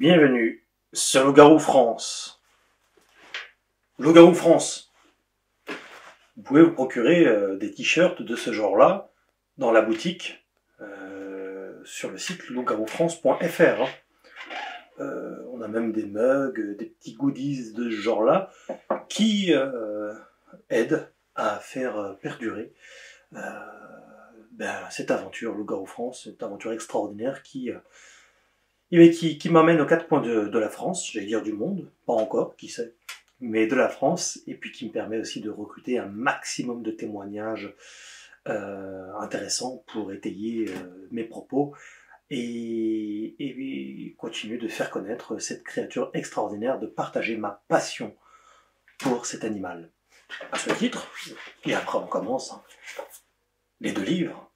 Bienvenue sur Loup-Garou France. Loup-Garou France. Vous pouvez vous procurer des t-shirts de ce genre-là dans la boutique sur le site loup-garoufrance.fr. On a même des mugs, des petits goodies de ce genre-là qui aident à faire perdurer cette aventure Loup-Garou France, cette aventure extraordinaire qui m'amène aux quatre coins de la France, j'allais dire du monde, pas encore, qui sait, mais de la France, et puis qui me permet aussi de recruter un maximum de témoignages intéressants pour étayer mes propos et continuer de faire connaître cette créature extraordinaire, de partager ma passion pour cet animal. À ce titre, et après on commence, les deux livres,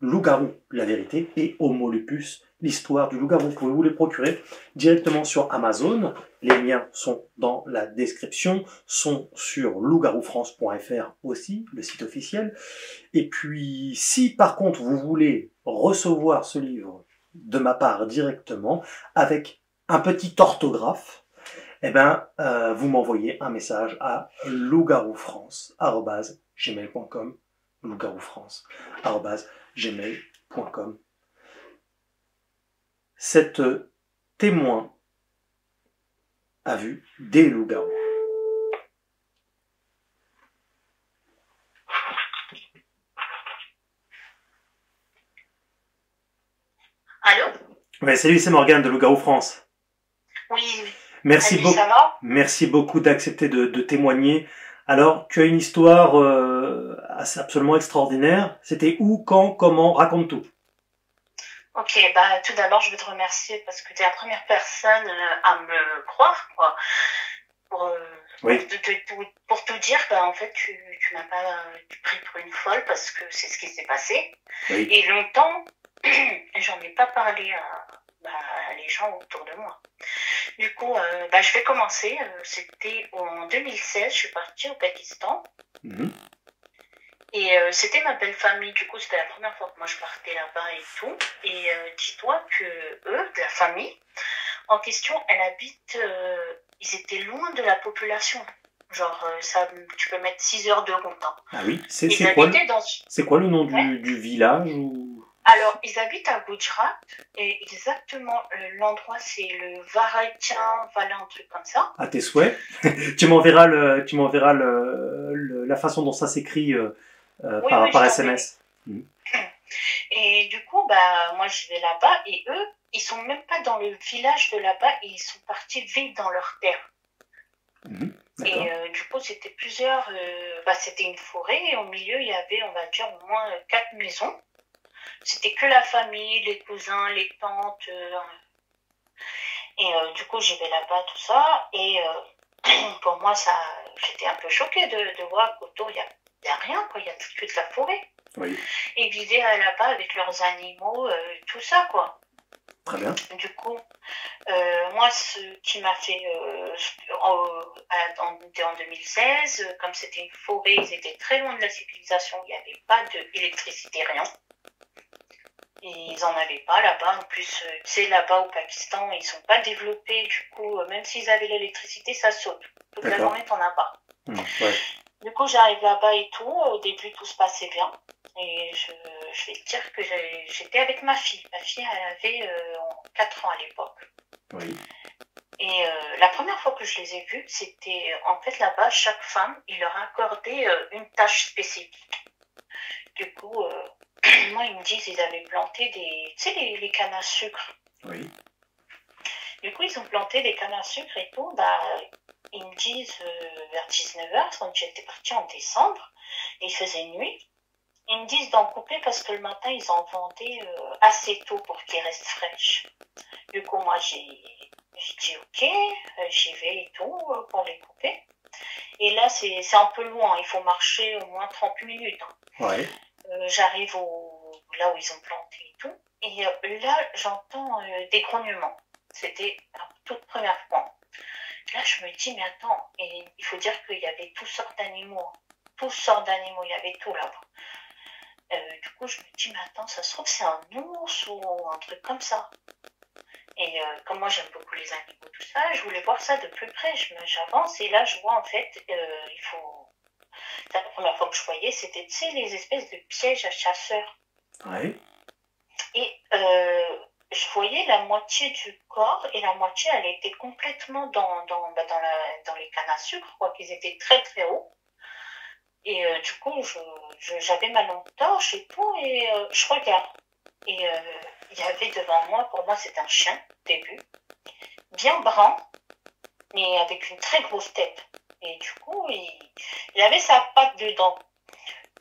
Loup-Garou, la vérité, et Homo Lupus, l'histoire du loup-garou. Vous pouvez vous les procurer directement sur Amazon. Les liens sont dans la description, sont sur loup-garoufrance.fr aussi, le site officiel. Et puis, si par contre vous voulez recevoir ce livre de ma part directement, avec un petit orthographe, vous m'envoyez un message à loup-garoufrance@gmail.com, loup-garoufrance@gmail.com. Cette témoin a vu des loups-garous. Allô? Ouais, salut, c'est Morgane de Loup-Garou France. Oui. Merci beaucoup. Ça va? Merci beaucoup d'accepter de témoigner. Alors, tu as une histoire absolument extraordinaire. C'était où, quand, comment? Raconte tout. Ok, tout d'abord, je veux te remercier parce que tu es la première personne à me croire, quoi. Oui. Pour te dire, en fait, tu m'as pas pris pour une folle parce que c'est ce qui s'est passé. Oui. Et longtemps, j'en ai pas parlé à les gens autour de moi. Du coup, je vais commencer. C'était en 2016, je suis partie au Pakistan. Mhm. Et c'était ma belle famille, du coup c'était la première fois que moi je partais là-bas et tout. Et dis-toi que eux, de la famille en question, ils étaient loin de la population. Genre, tu peux mettre 6 heures de route. Hein. Ah oui, c'est quoi le nom du village ou... Alors, ils habitent à Gujarat, et exactement, l'endroit c'est le Varadien, voilà, un truc comme ça. À tes souhaits. Tu m'enverras la façon dont ça s'écrit par SMS. Et du coup, moi je vais là-bas et eux, ils sont même pas dans le village de là-bas, ils sont partis vivre dans leur terre. Et du coup, c'était c'était une forêt et au milieu, il y avait, on va dire, au moins 4 maisons. C'était que la famille, les cousins, les tantes. Et du coup, j'y vais là-bas, tout ça. Et pour moi, j'étais un peu choquée de voir qu'autour, il y a rien, quoi. Il y a que de la forêt. Oui. Ils vivaient là-bas avec leurs animaux, tout ça, quoi. Très bien. Du coup, moi, ce qui m'a fait, en 2016, comme c'était une forêt, ils étaient très loin de la civilisation, il n'y avait pas d'électricité, rien. Et ils n'en avaient pas là-bas. En plus, tu sais, là-bas au Pakistan, ils ne sont pas développés. Du coup, même s'ils avaient l'électricité, ça saute. Toute la journée, t'en as pas. Ouais. Du coup, j'arrive là-bas et tout. Au début, tout se passait bien. Et je vais te dire que j'étais avec ma fille. Ma fille, elle avait 4 ans à l'époque. Oui. Et la première fois que je les ai vus, c'était en fait là-bas, chaque femme, il leur accordait une tâche spécifique. Du coup, moi, ils me disent qu'ils avaient planté les cannes à sucre. Oui. Du coup, ils ont planté des cannes à sucre et tout. Ils me disent vers 19h, quand j'étais partie en décembre, et il faisait nuit. Ils me disent d'en couper parce que le matin, ils en vendaient assez tôt pour qu'ils restent fraîches. Du coup, moi, j'ai dit ok, j'y vais et tout pour les couper. Et là, c'est un peu loin, il faut marcher au moins 30 minutes. Hein. Ouais. J'arrive là où ils ont planté et tout. Et là, j'entends des grognements. C'était la toute première fois. Là, je me dis, mais attends, et il faut dire qu'il y avait toutes sortes d'animaux. Toutes sortes d'animaux, il y avait tout là-bas. Du coup, je me dis, mais attends, ça se trouve, c'est un ours ou un truc comme ça. Et comme moi j'aime beaucoup les animaux, tout ça, je voulais voir ça de plus près. J'avance et là je vois en fait, il faut. La première fois que je voyais, c'était, tu sais, les espèces de pièges à chasseurs. Ouais. Et je voyais la moitié du corps et la moitié, elle était complètement dans les cannes à sucre, quoi, qu'ils étaient très très hauts. Et du coup, j'avais ma lampe torche et tout, et je regarde. Et il y avait devant moi, pour moi c'était un chien, au début, bien brun, mais avec une très grosse tête. Et du coup, il avait sa patte dedans.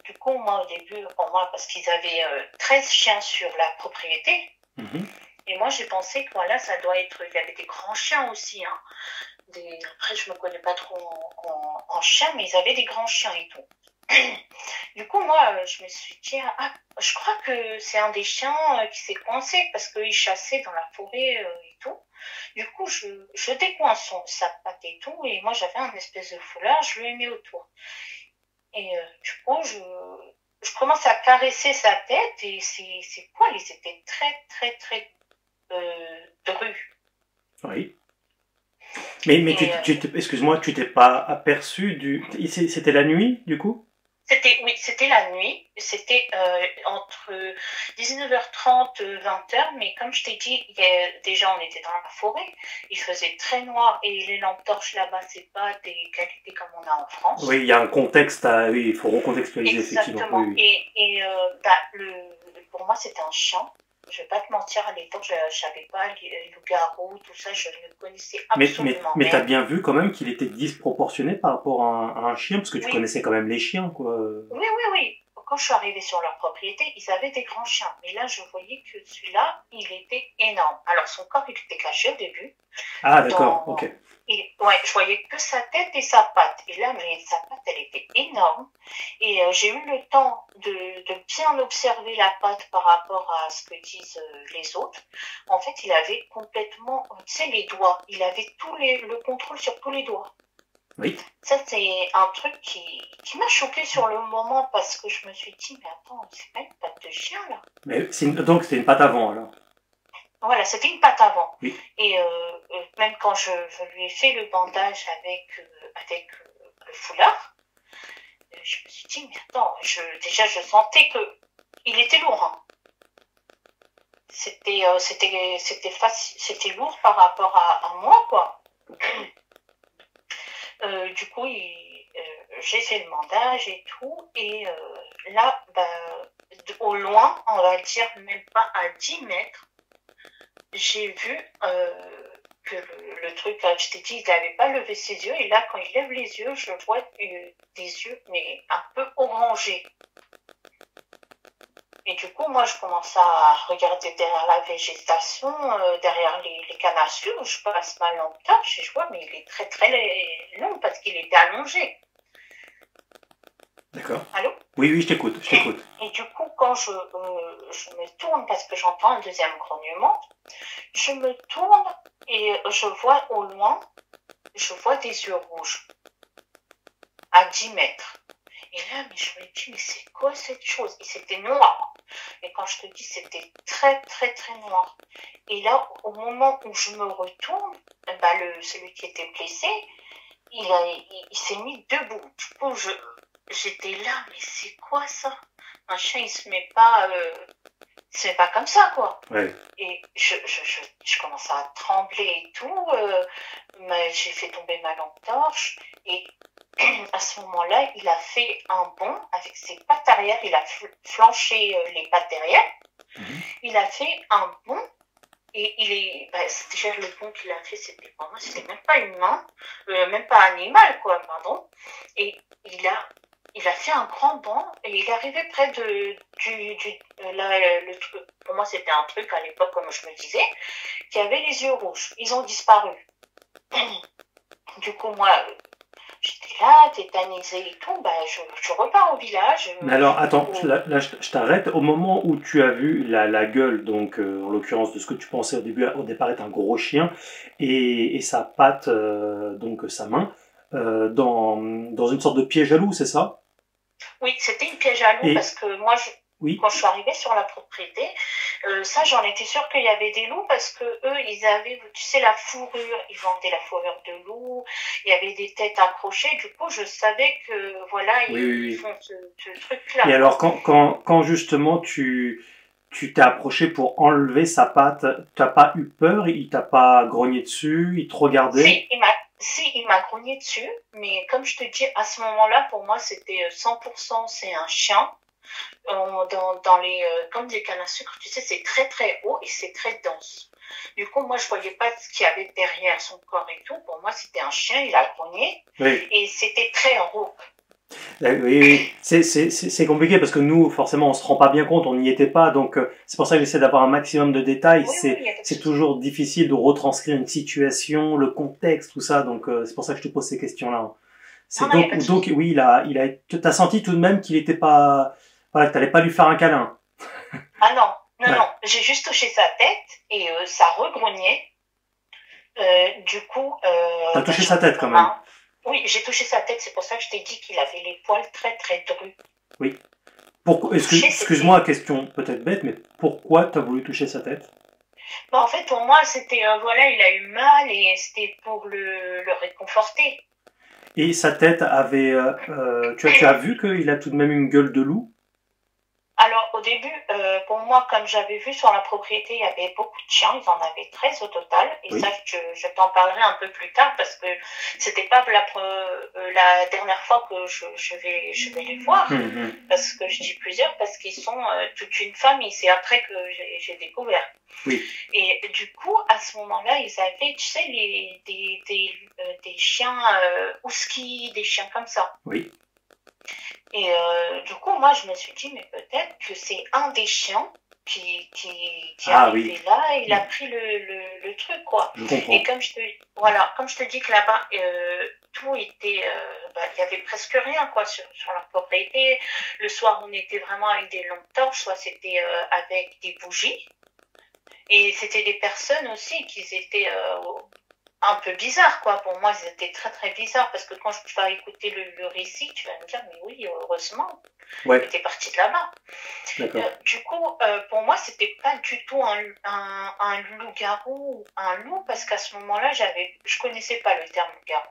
Du coup, moi au début, pour moi, parce qu'ils avaient 13 chiens sur la propriété, et moi j'ai pensé que voilà, ça doit être. Il y avait des grands chiens aussi. Hein. Après, je me connais pas trop en chiens, mais ils avaient des grands chiens et tout. Du coup, moi, je me suis dit, ah, je crois que c'est un des chiens qui s'est coincé parce qu'il chassait dans la forêt et tout. Du coup, je décoince sa patte et tout, et moi, j'avais un espèce de foulard, je lui ai mis autour. Et du coup, je commence à caresser sa tête, et ses poils, ils étaient très, très, très drus. Oui. Mais excuse-moi, tu t'es pas aperçu du... C'était la nuit, du coup? Oui, c'était la nuit. C'était entre 19h30 et 20h, mais comme je t'ai dit, déjà on était dans la forêt, il faisait très noir et les lampes torches là-bas, c'est pas des qualités comme on a en France. Oui, il y a un contexte à... Oui, il faut recontextualiser, Exactement. effectivement. Oui. Et pour moi, c'était un chien. Je vais pas te mentir, à l'époque, je savais pas le loup-garou, tout ça, je ne connaissais absolument mais t'as bien vu quand même qu'il était disproportionné par rapport à un chien, parce que tu connaissais quand même les chiens, quoi. Oui. Quand je suis arrivée sur leur propriété, ils avaient des grands chiens. Mais là, je voyais que celui-là, il était énorme. Alors, son corps, il était caché au début. Ah, d'accord, ok. Ouais, je voyais que sa tête et sa patte. Et là, mais sa patte, elle était énorme. Et j'ai eu le temps de bien observer la patte par rapport à ce que disent les autres. En fait, il avait complètement, tu sais, les doigts. Il avait le contrôle sur tous les doigts. Oui. Ça, c'est un truc qui m'a choqué sur le moment parce que je me suis dit, mais attends, c'est pas une patte de chien, là. Mais donc, c'était une patte avant, alors. Voilà, c'était une patte avant. Oui. Et même quand je lui ai fait le bandage avec le foulard, je me suis dit, mais attends, déjà, je sentais que il était lourd. Hein. C'était lourd par rapport à moi, quoi. Du coup, j'ai fait le bandage et tout, et là, au loin, on va dire même pas à 10 mètres, j'ai vu que le truc, je t'ai dit, il n'avait pas levé ses yeux, et là, quand il lève les yeux, je vois des yeux, mais un peu orangés. Et du coup, moi, je commence à regarder derrière la végétation, derrière les cannes à sucre, je passe ma lampe torche et je vois, mais il est très très long parce qu'il était allongé. D'accord. Allô? Oui, je t'écoute. Et du coup, quand je me tourne, parce que j'entends un deuxième grognement, je me tourne et je vois au loin, je vois des yeux rouges à 10 mètres. Et là, mais je me dis, mais c'est quoi cette chose? Et c'était noir. Et quand je te dis, c'était très, très, très noir. Et là, au moment où je me retourne, celui qui était blessé, il s'est mis debout. Du coup, j'étais là, mais c'est quoi ça? Un chien, il se met pas comme ça, quoi. Ouais. Et je commence à trembler et tout. J'ai fait tomber ma lampe torche. Et à ce moment-là, il a fait un bond avec ses pattes arrière. Il a flanché les pattes derrière. Il a fait un bond. Et c'est déjà le bond qu'il a fait, pour moi, c'était même pas humain, même pas animal, quoi, pardon. Et il a fait un grand bond et il est arrivé près le truc. Pour moi, c'était un truc à l'époque, comme je me disais, qui avait les yeux rouges. Ils ont disparu. Du coup, moi, j'étais là, tétanisée et tout, je repars au village. Mais alors, attends, là, je t'arrête. Au moment où tu as vu la gueule, donc en l'occurrence de ce que tu pensais au départ être un gros chien, et sa patte, donc sa main, dans une sorte de piège à loup, c'est ça? Oui, c'était une piège à loup parce que moi, Oui. Quand je suis arrivée sur la propriété, ça, j'en étais sûre qu'il y avait des loups parce que eux, ils avaient, tu sais, la fourrure. Ils vendaient la fourrure de loup. Il y avait des têtes accrochées. Du coup, je savais que, voilà, ils font ce truc-là. Et alors, quand justement tu t'es approché pour enlever sa patte, t'as pas eu peur? Il t'a pas grogné dessus? Il te regardait? Si, il m'a grogné dessus. Mais comme je te dis, à ce moment-là, pour moi, c'était 100%, c'est un chien. Dans les comme des cannes à sucre, tu sais, c'est très très haut et c'est très dense. Du coup, moi, je voyais pas ce qu'il y avait derrière son corps et tout. Pour moi, c'était un chien, il a grogné et c'était très rauque. Oui, c'est compliqué parce que nous, forcément, on se rend pas bien compte, on n'y était pas, donc c'est pour ça que j'essaie d'avoir un maximum de détails. C'est toujours difficile de retranscrire une situation, le contexte, tout ça, donc c'est pour ça que je te pose ces questions-là. Donc oui, t'as senti tout de même qu'il était pas, voilà, que t'allais pas lui faire un câlin. Ah non, j'ai juste touché sa tête et ça regrognait. Du coup, t'as touché sa tête quand même. Oui, j'ai touché sa tête, c'est pour ça que je t'ai dit qu'il avait les poils très très drus. Oui. Excuse-moi, question peut-être bête, mais pourquoi t'as voulu toucher sa tête? En fait, pour moi, c'était, voilà, il a eu mal et c'était pour le réconforter. Et sa tête avait... tu as vu qu'il a tout de même une gueule de loup? Alors, au début, pour moi, comme j'avais vu sur la propriété, il y avait beaucoup de chiens, ils en avaient 13 au total. Et ça, je t'en parlerai un peu plus tard parce que c'était pas la dernière fois que je vais les voir. Parce que je dis plusieurs, parce qu'ils sont toute une famille. C'est après que j'ai découvert. Oui. Et du coup, à ce moment-là, ils avaient, tu sais, des chiens husky, des chiens comme ça. Oui. Et du coup, moi, je me suis dit, mais peut-être que c'est un des chiens qui arrivait là, et il a pris le truc, quoi. Je comprends. Et comme je te dis que là-bas, tout était, il y avait presque rien, quoi, sur la propriété. Le soir, on était vraiment avec des lampes torches, soit c'était avec des bougies. Et c'était des personnes aussi qui étaient un peu bizarre, quoi. Pour moi, ils étaient très, très bizarres parce que quand je vais écouter le récit, tu vas me dire, mais oui, heureusement, t'es parti de là-bas. Du coup, pour moi, c'était pas du tout un loup-garou, un loup, parce qu'à ce moment-là, je connaissais pas le terme loup-garou.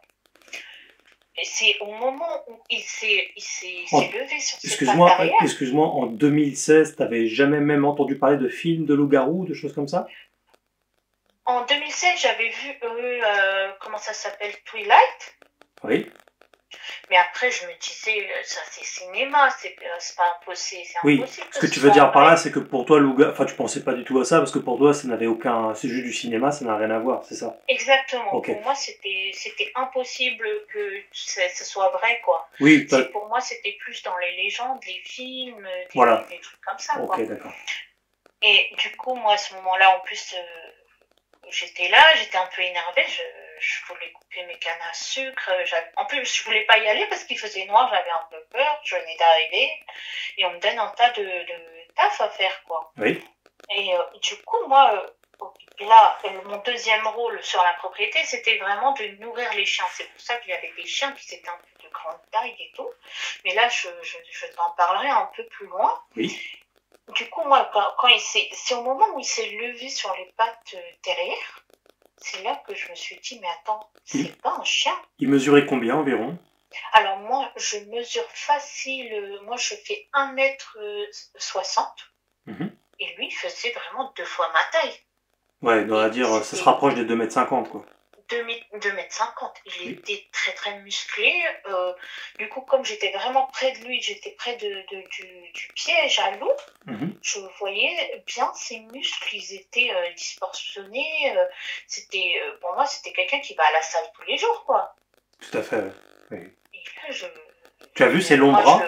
Et c'est au moment où il s'est levé sur ses pattes arrière. Excuse-moi, en 2016, t'avais jamais même entendu parler de films de loup-garou, de choses comme ça? En 2016, j'avais vu, comment ça s'appelle, Twilight. Oui. Mais après, je me disais, ça c'est cinéma, c'est pas impossible. Oui, ce que tu veux dire par là, c'est que pour toi, enfin, tu pensais pas du tout à ça, parce que pour toi, ça n'avait c'est juste du cinéma, ça n'a rien à voir, c'est ça? Exactement. Pour moi, c'était impossible que ce soit vrai, quoi. Oui. Pour moi, c'était plus dans les légendes, les films, des trucs comme ça, quoi. Ok, d'accord. Et du coup, moi, à ce moment-là, en plus, j'étais là, j'étais un peu énervée, je voulais couper mes cannes à sucre. En plus, je voulais pas y aller parce qu'il faisait noir, j'avais un peu peur, je venais d'arriver. Et on me donne un tas de taf à faire, quoi. Oui. Et du coup, moi, là, mon deuxième rôle sur la propriété, c'était vraiment de nourrir les chiens. C'est pour ça qu'il y avait des chiens qui étaient un peu de grande taille et tout. Mais là, je t'en parlerai un peu plus loin. Oui. Du coup, moi, c'est au moment où il s'est levé sur les pattes derrière, c'est là que je me suis dit, mais attends, c'est pas un chien. Il mesurait combien environ? Alors moi, je mesure facile, moi je fais 1m60, et lui, il faisait vraiment 2 fois ma taille. Ouais, on va dire, ça se rapproche des 2m50, quoi. 2m50. Il était très très musclé. Du coup, comme j'étais vraiment près de lui, j'étais près du piège à loup, je voyais bien ses muscles, ils étaient disproportionnés. Pour moi, c'était quelqu'un qui va à la salle tous les jours, quoi. Tout à fait, oui. Et là, tu as vu ses longs bras?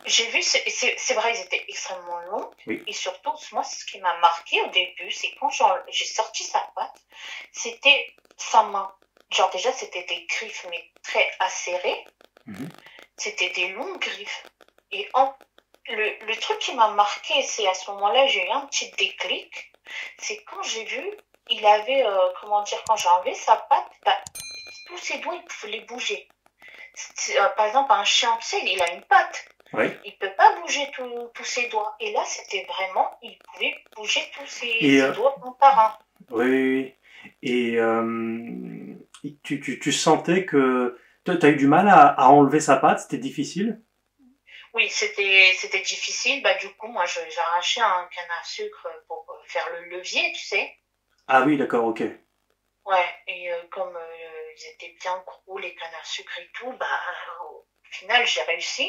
J'ai vu, c'est vrai, ils étaient extrêmement longs. Oui. Et surtout, moi, ce qui m'a marqué au début, c'est quand j'ai sorti sa patte, c'était sa main. Genre, déjà, c'était des griffes, mais très acérées. C'était des longues griffes. Et le truc qui m'a marqué, c'est à ce moment-là, j'ai eu un petit déclic. C'est quand j'ai vu, il avait, quand j'ai enlevé sa patte, tous ses doigts, il pouvait les bouger. Par exemple, un chien, tu sais, il a une patte. Oui. Il ne peut pas bouger tous ses doigts. Et là, c'était vraiment, il pouvait bouger tous ses doigts un par un. Oui. Et tu sentais que tu as eu du mal à enlever sa patte, c'était difficile? Oui, c'était difficile. Bah, du coup, moi, j'ai arraché un canne à sucre pour faire le levier, tu sais. Ah oui, d'accord, ok. Ouais, et comme ils étaient bien gros, les cannes à sucre et tout, bah, au final, j'ai réussi.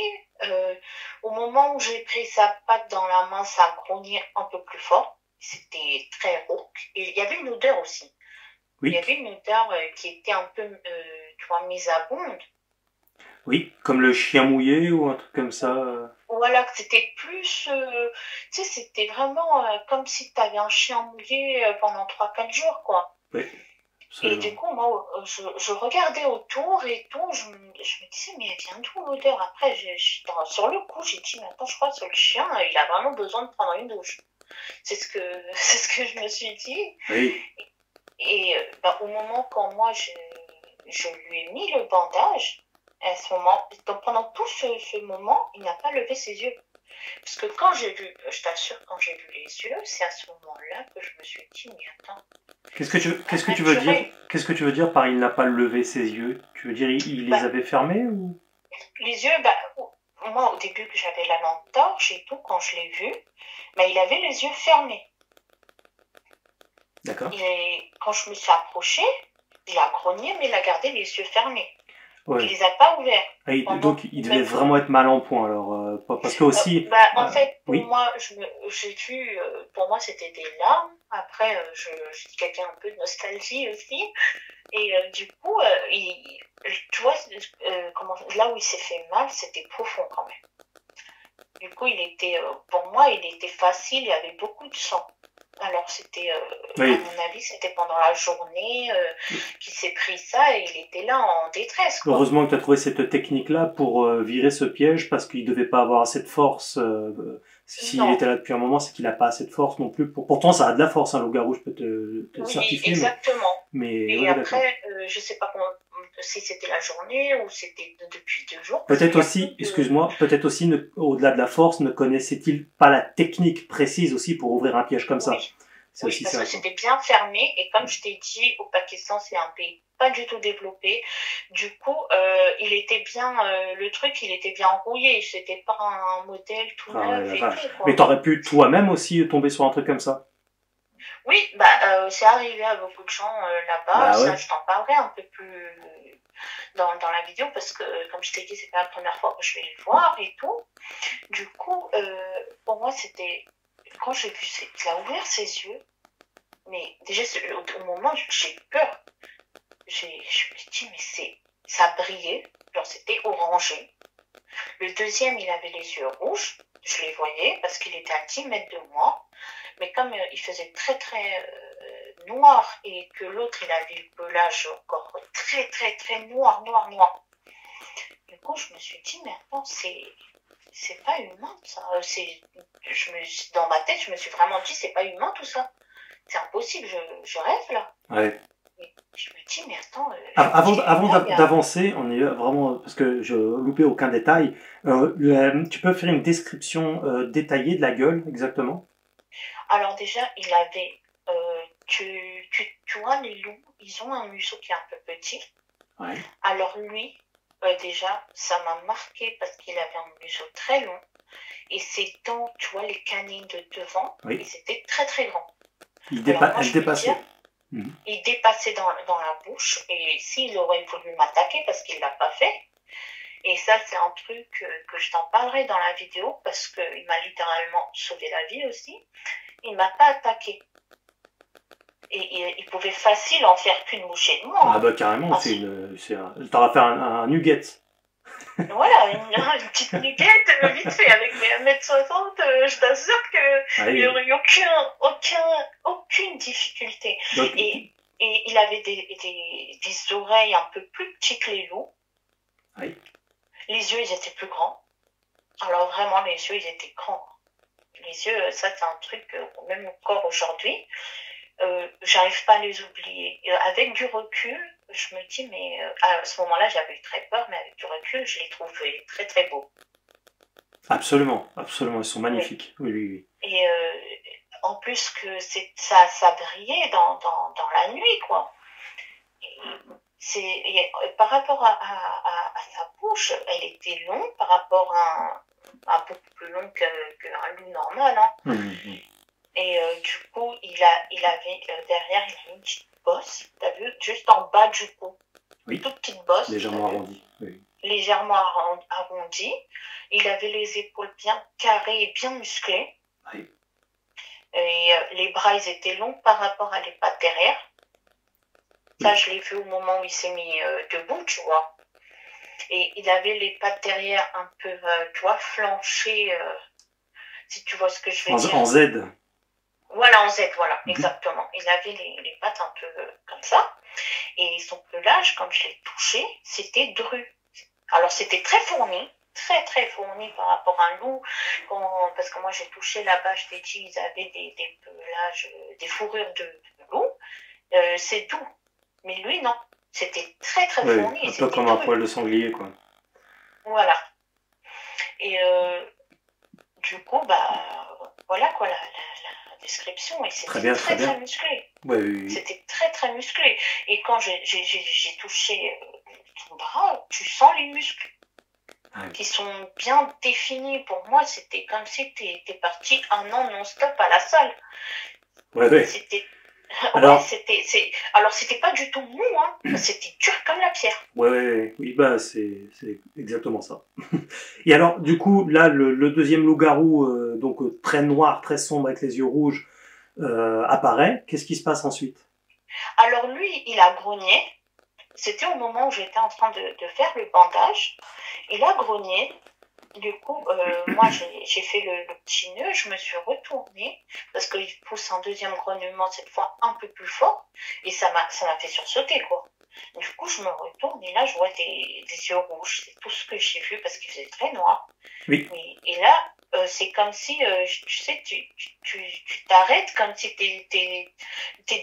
Au moment où j'ai pris sa patte dans la main, ça a grogné un peu plus fort. C'était très rauque. Et il y avait une odeur aussi. Il y Oui, avait une odeur qui était un peu, tu vois, mise à bonde. oui, comme le chien mouillé ou un truc comme ça. Voilà, que c'était plus, tu sais, c'était vraiment comme si tu avais un chien mouillé pendant 3 4 jours, quoi. Oui, Et du absolument. coup, moi, je regardais autour et tout, je me disais, mais elle vient d'où l'odeur? Après, sur le coup, j'ai dit, mais attends, je crois que le chien, il a vraiment besoin de prendre une douche. C'est ce que je me suis dit. Oui, Et bah, au moment quand moi, je lui ai mis le bandage, à ce moment, donc pendant tout ce moment, il n'a pas levé ses yeux. Parce que quand j'ai vu, je t'assure, quand j'ai vu les yeux, c'est à ce moment-là que je me suis dit, mais attends, c'est pas qu'est-ce que tu veux dire? naturel. Qu'est-ce que tu veux dire par il n'a pas levé ses yeux? Tu veux dire il les Bah, avait fermés ou? les yeux, bah, moi, au début que j'avais la lampe torche et tout, quand je l'ai vu, bah, il avait les yeux fermés. D'accord. Et quand je me suis approchée, il a grogné, mais il a gardé les yeux fermés. Il Ouais. les a pas ouverts. Et Pendant donc il devait même vraiment être mal en point alors parce que aussi bah, en fait, pour oui. moi, j'ai vu, pour moi, c'était des larmes. Après, je suis quelqu'un un peu de nostalgie aussi. Et du coup, tu vois, là où il s'est fait mal, c'était profond quand même. Du coup, pour moi, il était facile, il y avait beaucoup de sang. Alors, c'était, à Oui. mon avis, c'était pendant la journée qu'il s'est pris ça et il était là en détresse, quoi. Heureusement que tu as trouvé cette technique-là pour virer ce piège parce qu'il devait pas avoir assez de force. S'il Non, était là depuis un moment, c'est qu'il n'a pas assez de force non plus. Pourtant, ça a de la force, hein, loup-garou, je peux te le oui, certifier, exactement. mais Et ouais, d'accord. après, je sais pas si c'était la journée ou c'était depuis 2 jours, parce qu'il Peut-être y a peu aussi, de... excuse-moi, peut-être aussi, au-delà de la force, ne connaissait-il pas la technique précise aussi pour ouvrir un piège comme ça. Oui, C'est oui, aussi parce ça, que quoi. c'était bien fermé. Et comme je t'ai dit, au Pakistan, c'est un pays pas du tout développé. Du coup, il était bien, le truc, il était bien rouillé. C'était pas un modèle tout Ah ouais, neuf la et tout, vache. Mais quoi. t'aurais pu toi-même aussi tomber sur un truc comme ça. Oui, bah, c'est arrivé à beaucoup de gens là-bas. Bah Ça, ouais. je t'en parlerai un peu plus dans la vidéo parce que, comme je t'ai dit, c'est pas la première fois que je vais le voir et tout. Du coup, pour moi, c'était quand j'ai vu qu'il a ouvert ses yeux, mais déjà au moment j'ai eu peur. Je me suis dit, mais ça brillait, genre c'était orangé. Le deuxième, il avait les yeux rouges, je les voyais parce qu'il était à 10 mètres de moi. Mais comme il faisait très très noir et que l'autre, il avait le pelage encore très très très noir, noir, noir. Du coup, je me suis dit, mais attends, c'est pas humain ça. Dans ma tête, je me suis vraiment dit, c'est pas humain tout ça. C'est impossible, je rêve là. Ouais. Et je me dis, mais attends, Avant là, il y a... d'avancer, on est vraiment parce que je loupais aucun détail. Tu peux faire une description détaillée de la gueule exactement? Alors déjà, il avait, tu vois, les loups, ils ont un museau qui est un peu petit. Ouais. Alors lui, déjà, ça m'a marqué parce qu'il avait un museau très long et ses dents, tu vois, les canines de devant, Oui. ils étaient très très grands. Alors moi, Elle je vais dire, dépassait. Mhm. il dépassait dans la bouche et s'il aurait voulu m'attaquer parce qu'il l'a pas fait, et ça c'est un truc que je t'en parlerai dans la vidéo parce qu'il m'a littéralement sauvé la vie aussi, il m'a pas attaqué. Et il pouvait facile en faire qu'une bouchée de Ah moi. bah carrément, Hein. t'auras fait un nugget. Voilà, une petite nuggette vite fait avec mes 1m60, je t'assure Ah qu'il n'y oui. aurait eu aucune difficulté. Donc, Et, et il avait des oreilles un peu plus petites que les loups. oui. Les yeux, ils étaient plus grands. Alors vraiment, les yeux, ils étaient grands. Les yeux, ça, c'est un truc, même encore aujourd'hui, j'arrive pas à les oublier. Avec du recul, je me dis, mais à ce moment-là, j'avais eu très peur, mais avec du recul, je les trouvais très très beaux. Absolument, absolument, ils sont Oui. magnifiques. Oui, oui, oui. Et en plus que ça brillait dans la nuit, quoi. Et par rapport à sa bouche, elle était longue par rapport à beaucoup plus longue qu'un loup normal. Hein. Mmh. Et du coup, il avait derrière, il avait une petite bosse, t'as vu, juste en bas du cou. Oui. Une toute petite bosse. Légèrement arrondi. Oui. Légèrement arrondie. Il avait les épaules bien carrées et bien musclées. Oui. Et les bras, ils étaient longs par rapport à les pattes derrière. Ça, je l'ai vu au moment où il s'est mis debout, tu vois. Et il avait les pattes derrière un peu, tu vois, flanchées, si tu vois ce que je veux dire. En Z. Voilà, en Z, voilà, exactement. Il avait les pattes un peu comme ça. Et son pelage, quand je l'ai touché, c'était dru. Alors, c'était très fourni, très, très fourni par rapport à un loup. Parce que moi, j'ai touché là-bas, je t'ai dit, ils avaient des pelages, des fourrures de loup. C'est doux. Mais lui, non. C'était très, très fourni. Un peu comme un poil de sanglier, quoi. Voilà. Et du coup, bah, voilà quoi, la description. Et c'était très musclé. Ouais, oui. C'était très, très musclé. Et quand j'ai touché ton bras, tu sens les muscles qui sont bien définis. Pour moi, c'était comme si t'es parti un an non-stop à la salle. Ouais. C'était... Alors, alors c'était pas du tout mou, hein. C'était dur comme la pierre. Oui, bah c'est exactement ça. Et alors, du coup, là, le deuxième loup-garou, donc très noir, très sombre avec les yeux rouges, apparaît. Qu'est-ce qui se passe ensuite? Alors lui, il a grogné. C'était au moment où j'étais en train de faire le bandage. Il a grogné. Du coup, moi, j'ai fait le petit nœud, je me suis retournée, parce qu'il pousse un deuxième grognement, cette fois un peu plus fort, et ça m'a fait sursauter, quoi. Du coup, je me retourne, et là, je vois des yeux rouges, c'est tout ce que j'ai vu, parce qu'il faisait très noir. Oui. Et là, c'est comme si, tu sais, tu t'arrêtes, comme si t'es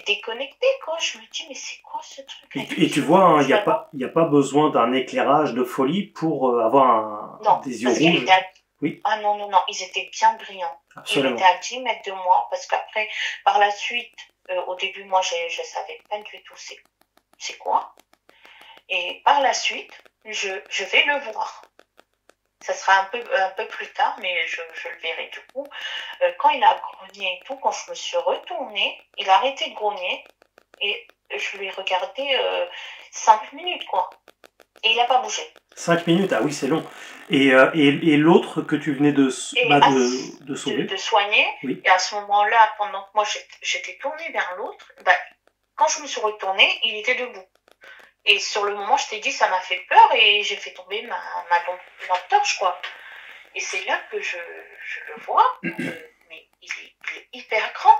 déconnecté, quoi. Je me dis, mais c'est quoi ce truc? Et tu vois, il n'y a pas besoin d'un éclairage de folie pour avoir des yeux rouges. Oui. Ah non, ils étaient bien brillants. Absolument. Il était à 10 mètres de moi, parce qu'après, par la suite, au début, moi, je savais pas du tout c'est quoi. Et par la suite, je vais le voir. Ça sera un peu plus tard, mais je le verrai du coup. Quand il a grogné et tout, quand je me suis retournée, il a arrêté de grogner et je l'ai regardé 5 minutes, quoi. Et il n'a pas bougé. 5 minutes, ah oui, c'est long. Et l'autre que tu venais de sauver. De soigner. Oui. Et à ce moment-là, pendant que moi j'étais tournée vers l'autre, bah, quand je me suis retournée, il était debout. Et sur le moment, je t'ai dit, ça m'a fait peur et j'ai fait tomber ma lampe torche, quoi. Et c'est là que je le vois, mais il est hyper grand.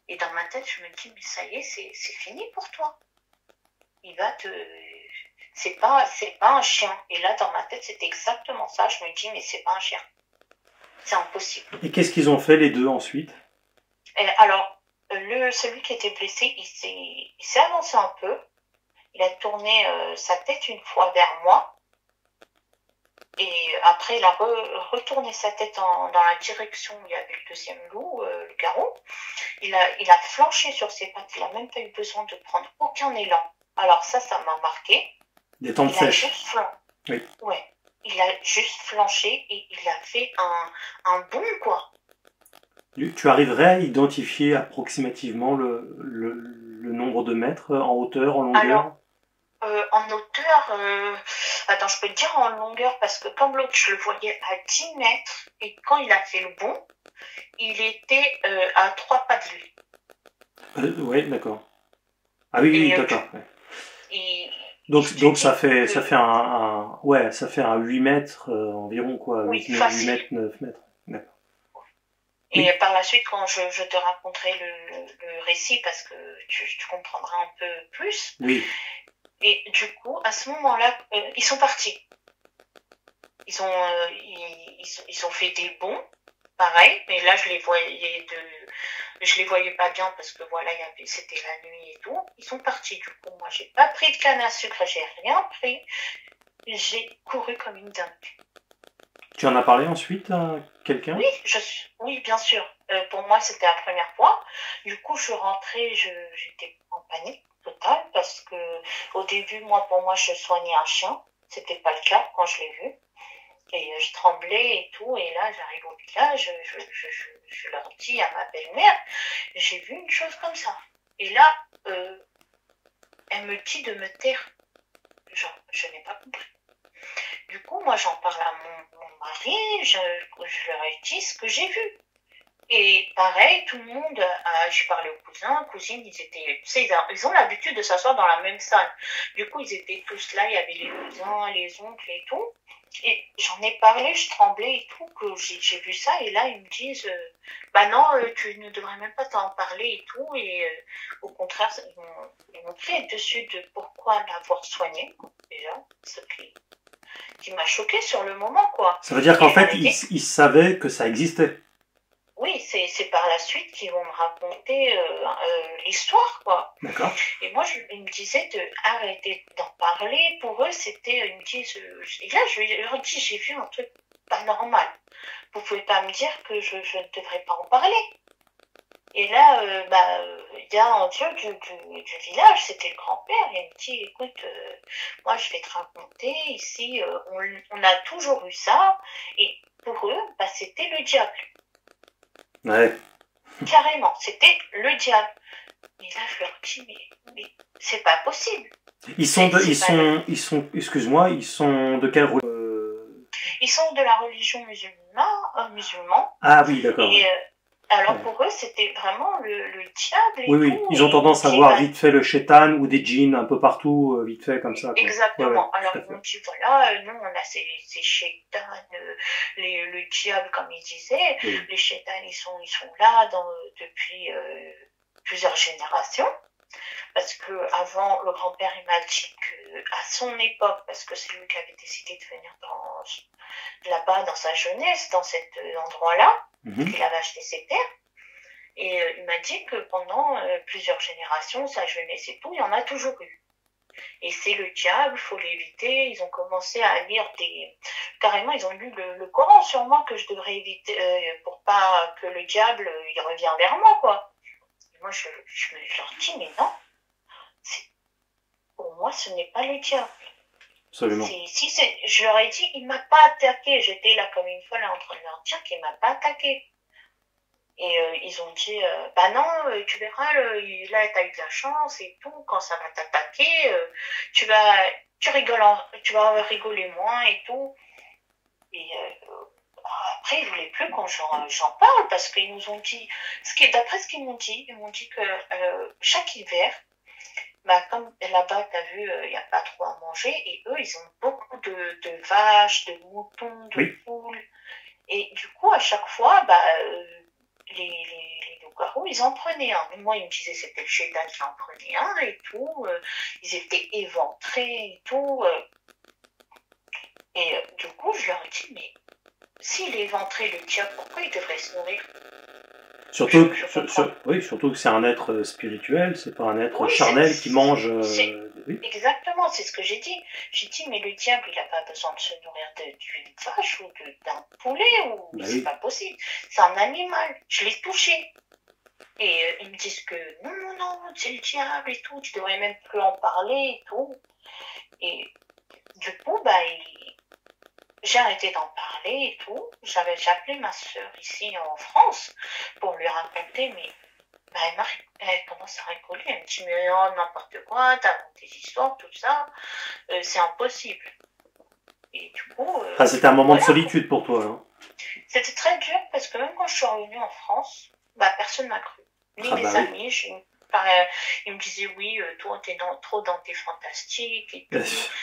Et dans ma tête, je me dis, mais ça y est, c'est fini pour toi. Il va te... C'est pas un chien. Et là, dans ma tête, c'était exactement ça. Je me dis, mais c'est pas un chien. C'est impossible. Et qu'est-ce qu'ils ont fait les deux ensuite? Alors, celui qui était blessé, il s'est avancé un peu. Il a tourné sa tête une fois vers moi. Et après, il a retourné sa tête dans la direction où il y avait le deuxième loup, le garou. Il a flanché sur ses pattes. Il n'a même pas eu besoin de prendre aucun élan. Alors ça m'a marqué. Des temps de sèche. Oui. Ouais. Il a juste flanché et il a fait un bond, quoi. Tu arriverais à identifier approximativement le nombre de mètres en hauteur, en longueur? Alors, en hauteur, attends, je peux te dire en longueur parce que comme l'autre, je le voyais à 10 mètres et quand il a fait le bond, il était à 3 pas de lui. Oui, d'accord. Ah oui, d'accord. Donc ça fait un 8 mètres environ, quoi. Oui, 8 mètres, 9 mètres. D'accord. Et par la suite, quand je te raconterai le récit, parce que tu comprendras un peu plus. Oui. Et du coup, à ce moment-là, ils sont partis. Ils ont fait des bonds, pareil, mais là je les voyais pas bien parce que voilà, c'était la nuit et tout. Ils sont partis. Du coup, moi j'ai pas pris de canne à sucre, j'ai rien pris. J'ai couru comme une dingue. Tu en as parlé ensuite à quelqu'un? Oui, oui, bien sûr. Pour moi, c'était la première fois. Du coup, je suis rentrée, j'étais en panique totale parce que au début, pour moi, je soignais un chien. C'était pas le cas quand je l'ai vu. Et je tremblais et tout. Et là, j'arrive au village, je leur dis à ma belle-mère, j'ai vu une chose comme ça. Et là, elle me dit de me taire. Genre, je n'ai pas compris. Du coup, moi, j'en parle à mon mari, je leur ai dit ce que j'ai vu. Et pareil, tout le monde, j'ai parlé aux cousins, cousines, ils étaient, tu sais, ils ont l'habitude de s'asseoir dans la même salle. Du coup, ils étaient tous là, il y avait les cousins, les oncles et tout. Et j'en ai parlé, je tremblais et tout, que j'ai vu ça. Et là, ils me disent, bah non, tu ne devrais même pas t'en parler et tout. Et au contraire, ils m'ont fait dessus de pourquoi l'avoir soigné, déjà, ce qui m'a choqué sur le moment, quoi. Ça veut dire qu'en fait, ils savaient que ça existait. Oui, c'est par la suite qu'ils vont me raconter l'histoire, quoi. D'accord. Et moi, ils me disaient de arrêter d'en parler. Pour eux, c'était, ils me disent, et là, je leur dis, j'ai vu un truc pas normal. Vous pouvez pas me dire que je ne devrais pas en parler. Et là, il y a un vieux du village, c'était le grand-père, et il me dit, écoute, moi je vais te raconter, ici, on a toujours eu ça, et pour eux, c'était le diable. Ouais. Carrément, c'était le diable. Et là, je leur dis, mais c'est pas possible. Excuse-moi, ils sont de quelle religion? Ils sont de la religion musulmane. Ah oui, d'accord. Et alors pour eux, c'était vraiment le diable et oui, tout. Ils ont tendance à voir vite fait le shaitan ou des djinns un peu partout, vite fait comme ça. Quoi. Exactement. Alors ils m'ont dit, voilà, nous on a ces shaitans, le diable comme ils disaient. Oui. Les shaitans, ils sont là depuis plusieurs générations. Parce que avant, le grand-père il m'a dit que à son époque, parce que c'est lui qui avait décidé de venir là-bas dans sa jeunesse, dans cet endroit-là, qu'il avait acheté ses terres, et il m'a dit que pendant plusieurs générations, sa jeunesse et tout, il y en a toujours eu. Et c'est le diable, faut l'éviter. Ils ont commencé à lire carrément, ils ont lu le Coran sur moi que je devrais éviter pour pas que le diable il revienne vers moi, quoi. Et moi, je leur dis, mais non. Pour moi, ce n'est pas le diable. Absolument. Je leur ai dit, il m'a pas attaqué. J'étais là comme une folle en train de leur dire qu'il m'a pas attaqué. Et ils ont dit, bah non, tu verras, là, t'as eu de la chance et tout. Quand ça va t'attaquer, tu vas rigoler moins et tout. Et après, ils voulaient plus quand j'en parle parce qu'ils nous ont dit, d'après ce qu'ils m'ont dit, ils m'ont dit que chaque hiver, comme là-bas, tu as vu, il n'y a pas trop à manger, et eux, ils ont beaucoup de vaches, de moutons, de poules. Et du coup, à chaque fois, les loups-garous, ils en prenaient un. Mais moi, ils me disaient que c'était le shaitan qui en prenait un et tout. Ils étaient éventrés et tout. Et du coup, je leur ai dit, mais s'il est éventré, le diable, pourquoi il devrait se nourrir? Surtout que c'est un être spirituel, c'est pas un être charnel qui mange. Exactement, c'est ce que j'ai dit. J'ai dit, mais le diable, il n'a pas besoin de se nourrir d'une vache ou d'un poulet, c'est pas possible. C'est un animal. Je l'ai touché. Et ils me disent que non, c'est le diable et tout, tu devrais même plus en parler et tout. Et du coup, j'ai arrêté d'en parler et tout. J'ai appelé ma soeur ici en France pour lui raconter, mais elle commence à rigoler. Elle me dit, mais non, n'importe quoi, t'inventes des histoires, tout ça. C'est impossible. Et du coup... c'était un moment de solitude pour toi, hein. C'était très dur parce que même quand je suis revenue en France, personne m'a cru. Ni mes amis, ils me disaient, oui, toi, t'es trop dans tes fantastiques et tout.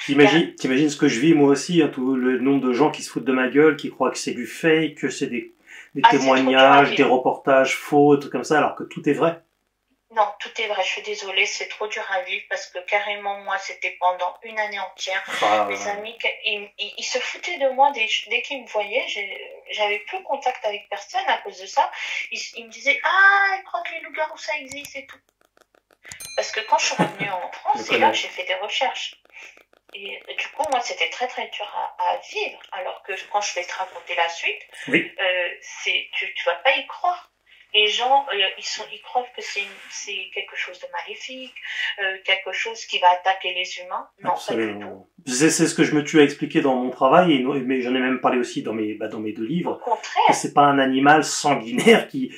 T'imagines ce que je vis moi aussi, hein, tout le nombre de gens qui se foutent de ma gueule, qui croient que c'est du fake, que c'est des témoignages, des reportages faux, trucs comme ça, alors que tout est vrai. Non, tout est vrai, je suis désolée, c'est trop dur à vivre parce que carrément, moi, c'était pendant une année entière. Mes amis, ils se foutaient de moi dès qu'ils me voyaient. J'avais plus contact avec personne à cause de ça. Ils me disaient, ils croient que les loups-garous, ça existe et tout. Parce que quand je suis revenue en France, c'est là que j'ai fait des recherches. Et du coup, moi, c'était très très dur à vivre, alors que quand je vais te raconter la suite, Oui. Tu vas pas y croire. Les gens, ils croient que c'est quelque chose de maléfique, quelque chose qui va attaquer les humains. Non, pas du tout. C'est ce que je me tue à expliquer dans mon travail, mais j'en ai même parlé aussi dans mes 2 livres. Au contraire. Que c'est pas un animal sanguinaire qui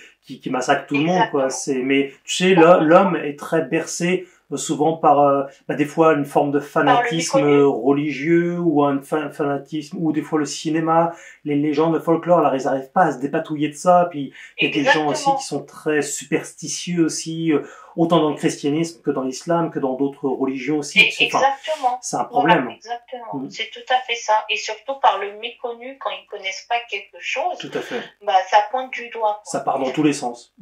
massacre tout le monde, quoi. Mais tu sais, l'homme est très bercé souvent par des fois une forme de fanatisme religieux ou un fanatisme, ou des fois le cinéma, les légendes, le folklore, là, ils n'arrivent pas à se dépatouiller de ça. Puis il y a des gens aussi qui sont très superstitieux aussi, autant dans le christianisme que dans l'islam, que dans d'autres religions aussi. Exactement. C'est un problème. Voilà, exactement. C'est tout à fait ça. Et surtout par le méconnu, quand ils connaissent pas quelque chose, tout à fait. Ça pointe du doigt. Ça part dans tous les sens.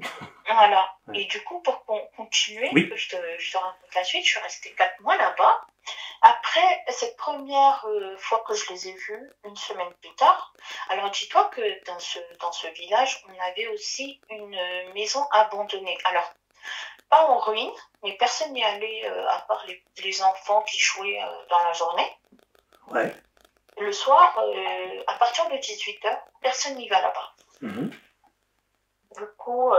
Voilà. Ouais. Et du coup, pour continuer, que je te raconte la suite, je suis restée 4 mois là-bas. Après cette première fois que je les ai vus, une semaine plus tard, alors dis-toi que dans ce village, on avait aussi une maison abandonnée. Alors, pas en ruine, mais personne n'y allait à part les enfants qui jouaient dans la journée. Ouais. Le soir, à partir de 18h, personne n'y va là-bas. Mm-hmm. Du coup,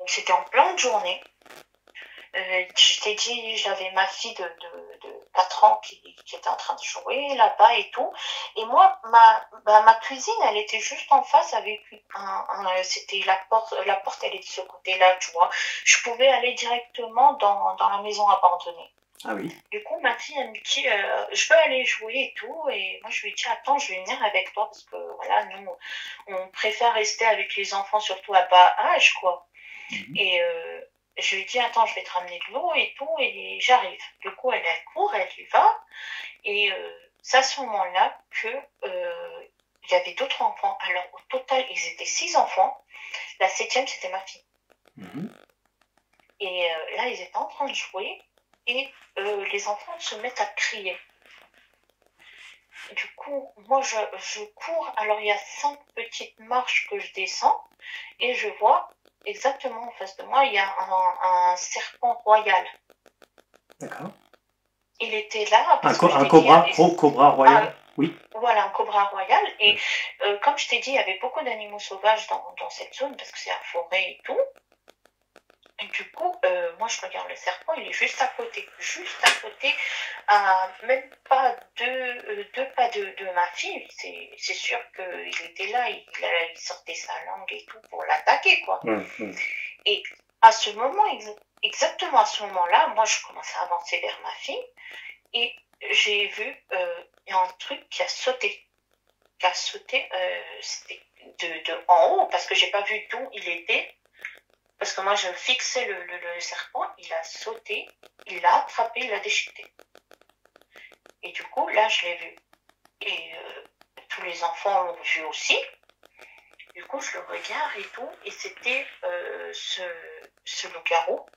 c'était en pleine journée. Je t'ai dit, j'avais ma fille de 4 ans qui était en train de jouer là-bas et tout. Et moi, ma cuisine, elle était juste en face avec c'était la porte, elle est de ce côté-là, tu vois. Je pouvais aller directement dans la maison abandonnée. Ah oui. Du coup, ma fille, elle me dit, je veux aller jouer et tout. Et moi, je lui dis, attends, je vais venir avec toi parce que voilà, nous, on préfère rester avec les enfants, surtout à bas âge, quoi. Mm-hmm. Et je lui dis, attends, je vais te ramener de l'eau et tout, et j'arrive. Du coup, elle court, elle y va. Et c'est à ce moment-là que il y avait d'autres enfants. Alors, au total, ils étaient 6 enfants. La 7e, c'était ma fille. Mm-hmm. Et là, ils étaient en train de jouer. Et les enfants se mettent à crier. Du coup, moi, je cours. Alors, il y a 5 petites marches que je descends. Et je vois exactement en face de moi, il y a un serpent royal. D'accord. Il était là. Un cobra royal. Oui. Voilà, un cobra royal. Et comme je t'ai dit, il y avait beaucoup d'animaux sauvages dans cette zone parce que c'est la forêt et tout. Et du coup, moi, je regarde le serpent, il est juste à côté, à même pas deux pas de ma fille. C'est sûr qu'il était là, il sortait sa langue et tout pour l'attaquer, quoi. Et à ce moment, exactement à ce moment-là, moi, je commençais à avancer vers ma fille et j'ai vu il y a un truc qui a sauté. C'était de en haut, parce que j'ai pas vu d'où il était. Parce que moi, je fixais le serpent, il a sauté, il l'a attrapé, il l'a déchiqueté. Et du coup, là, je l'ai vu. Et tous les enfants l'ont vu aussi. Du coup, je le regarde et tout. Et c'était ce loup-garou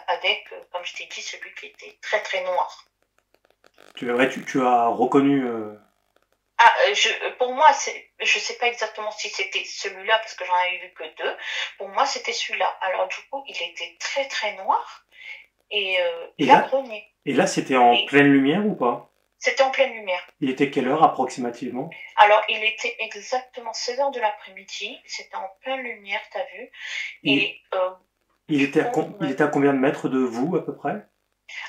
avec, comme je t'ai dit, celui qui était très, très noir. Tu as reconnu... Pour moi, je sais pas exactement si c'était celui-là parce que j'en avais vu que 2. Pour moi, c'était celui-là. Alors du coup, il était très très noir et il a grogné. Et là, c'était en pleine lumière ou pas? C'était en pleine lumière. Il était quelle heure approximativement? Alors, il était exactement 16h de l'après-midi. C'était en pleine lumière, t'as vu. Et il était à combien de mètres de vous à peu près?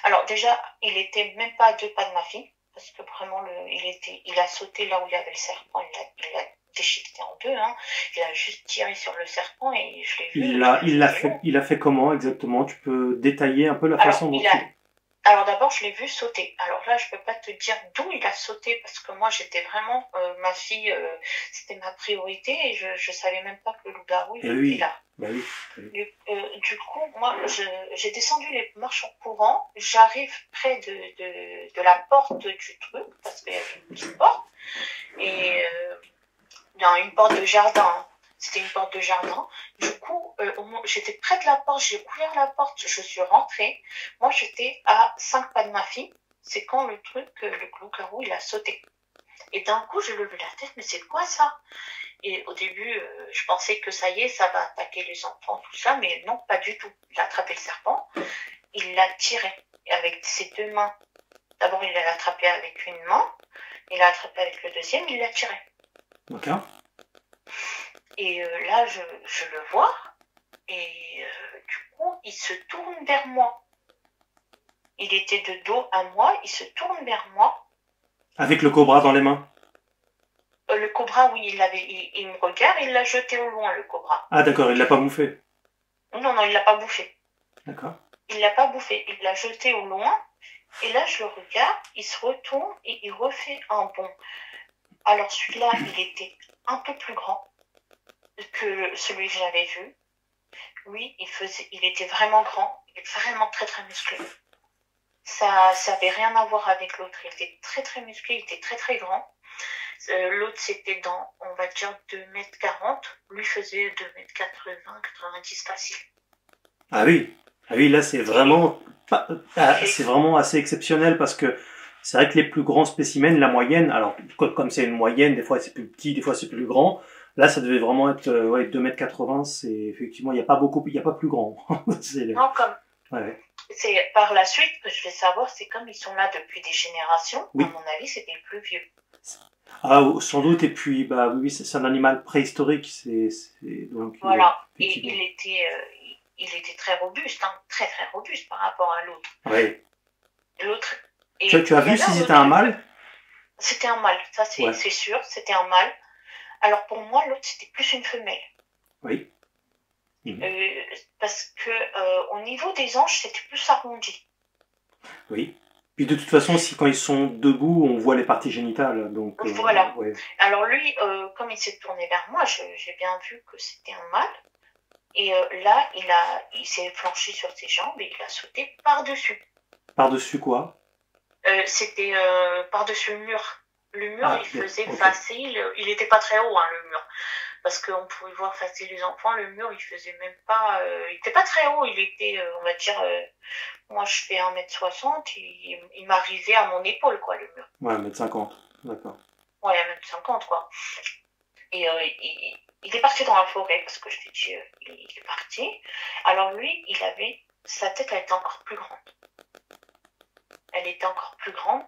Alors déjà, il était même pas à 2 pas de ma fille. Parce que vraiment, il a sauté là où il y avait le serpent, il a déchiqueté en 2, hein. Il a juste tiré sur le serpent et je l'ai vu. Il a fait comment exactement? Tu peux détailler un peu la façon dont Alors d'abord, je l'ai vu sauter. Alors là, je peux pas te dire d'où il a sauté parce que moi, j'étais vraiment ma fille, c'était ma priorité et je savais même pas que le loup-garou était là. Bah oui. Du coup, moi, j'ai descendu les marches en courant. J'arrive près de la porte du truc parce qu'il y avait une petite porte et non, une porte de jardin. Hein. C'était une porte de jardin. Du coup, j'étais près de la porte, j'ai ouvert la porte, je suis rentrée. Moi, j'étais à 5 pas de ma fille. C'est quand le loup-garou, il a sauté. Et d'un coup, j'ai levé la tête, mais c'est quoi ça? Et au début, je pensais que ça y est, ça va attaquer les enfants, tout ça, mais non, pas du tout. Il a attrapé le serpent, il l'a tiré avec ses 2 mains. D'abord, il l'a attrapé avec une main, il l'a attrapé avec le deuxième, il l'a tiré. D'accord. Et là, je le vois, et du coup, il se tourne vers moi. Il était de dos à moi, il se tourne vers moi. Avec le cobra dans les mains? Le cobra, oui, il me regarde, il l'a jeté au loin, le cobra. Ah d'accord, il l'a pas bouffé? Non, il l'a pas bouffé. D'accord. Il l'a pas bouffé, il l'a jeté au loin. Et là, je le regarde, il se retourne et il refait un bond. Alors celui-là, il était un peu plus grand que celui que j'avais vu. Lui, il était vraiment grand, il était vraiment très très musclé. Ça avait rien à voir avec l'autre. Il était très très musclé, il était très très grand. L'autre, c'était dans, on va dire, 2,40 m. Lui faisait 2,80 m, 90 facile. Ah oui, là c'est vraiment, c'est vraiment assez exceptionnel parce que c'est vrai que les plus grands spécimens, la moyenne, alors comme c'est une moyenne, des fois c'est plus petit, des fois c'est plus grand. Là, ça devait vraiment être 2,80 m. C'est effectivement, il n'y a pas plus grand. Non, comme. Ouais. C'est par la suite que je vais savoir, c'est comme ils sont là depuis des générations. Oui. À mon avis, c'était le plus vieux. Ah, sans doute. Et puis, bah oui, c'est un animal préhistorique. Donc. Voilà. Et il était très robuste, hein, très très robuste par rapport à l'autre. Oui. L'autre. Tu as vu si c'était un mâle? C'était un mâle, ça c'est sûr, c'était un mâle. Alors pour moi, l'autre c'était plus une femelle. Oui. Parce que au niveau des anges, c'était plus arrondi. Oui. Puis de toute façon, quand ils sont debout, on voit les parties génitales. Donc, voilà. Ouais. Alors lui, comme il s'est tourné vers moi, j'ai bien vu que c'était un mâle. Et là, il s'est flanché sur ses jambes et il a sauté par-dessus. Par-dessus quoi? C'était par-dessus le mur. Le mur, il faisait facile. Il n'était pas très haut, hein, le mur. Parce qu'on pouvait voir facile les enfants. Le mur, il faisait même pas... il n'était pas très haut. Il était, on va dire... moi, je fais 1,60 m. Il m'arrivait à mon épaule, quoi, le mur. Ouais, 1,50 m. D'accord. Ouais, 1,50 m, quoi. Et il est parti dans la forêt, parce que je t'ai dit, il est parti. Alors lui, sa tête, elle était encore plus grande. Elle était encore plus grande.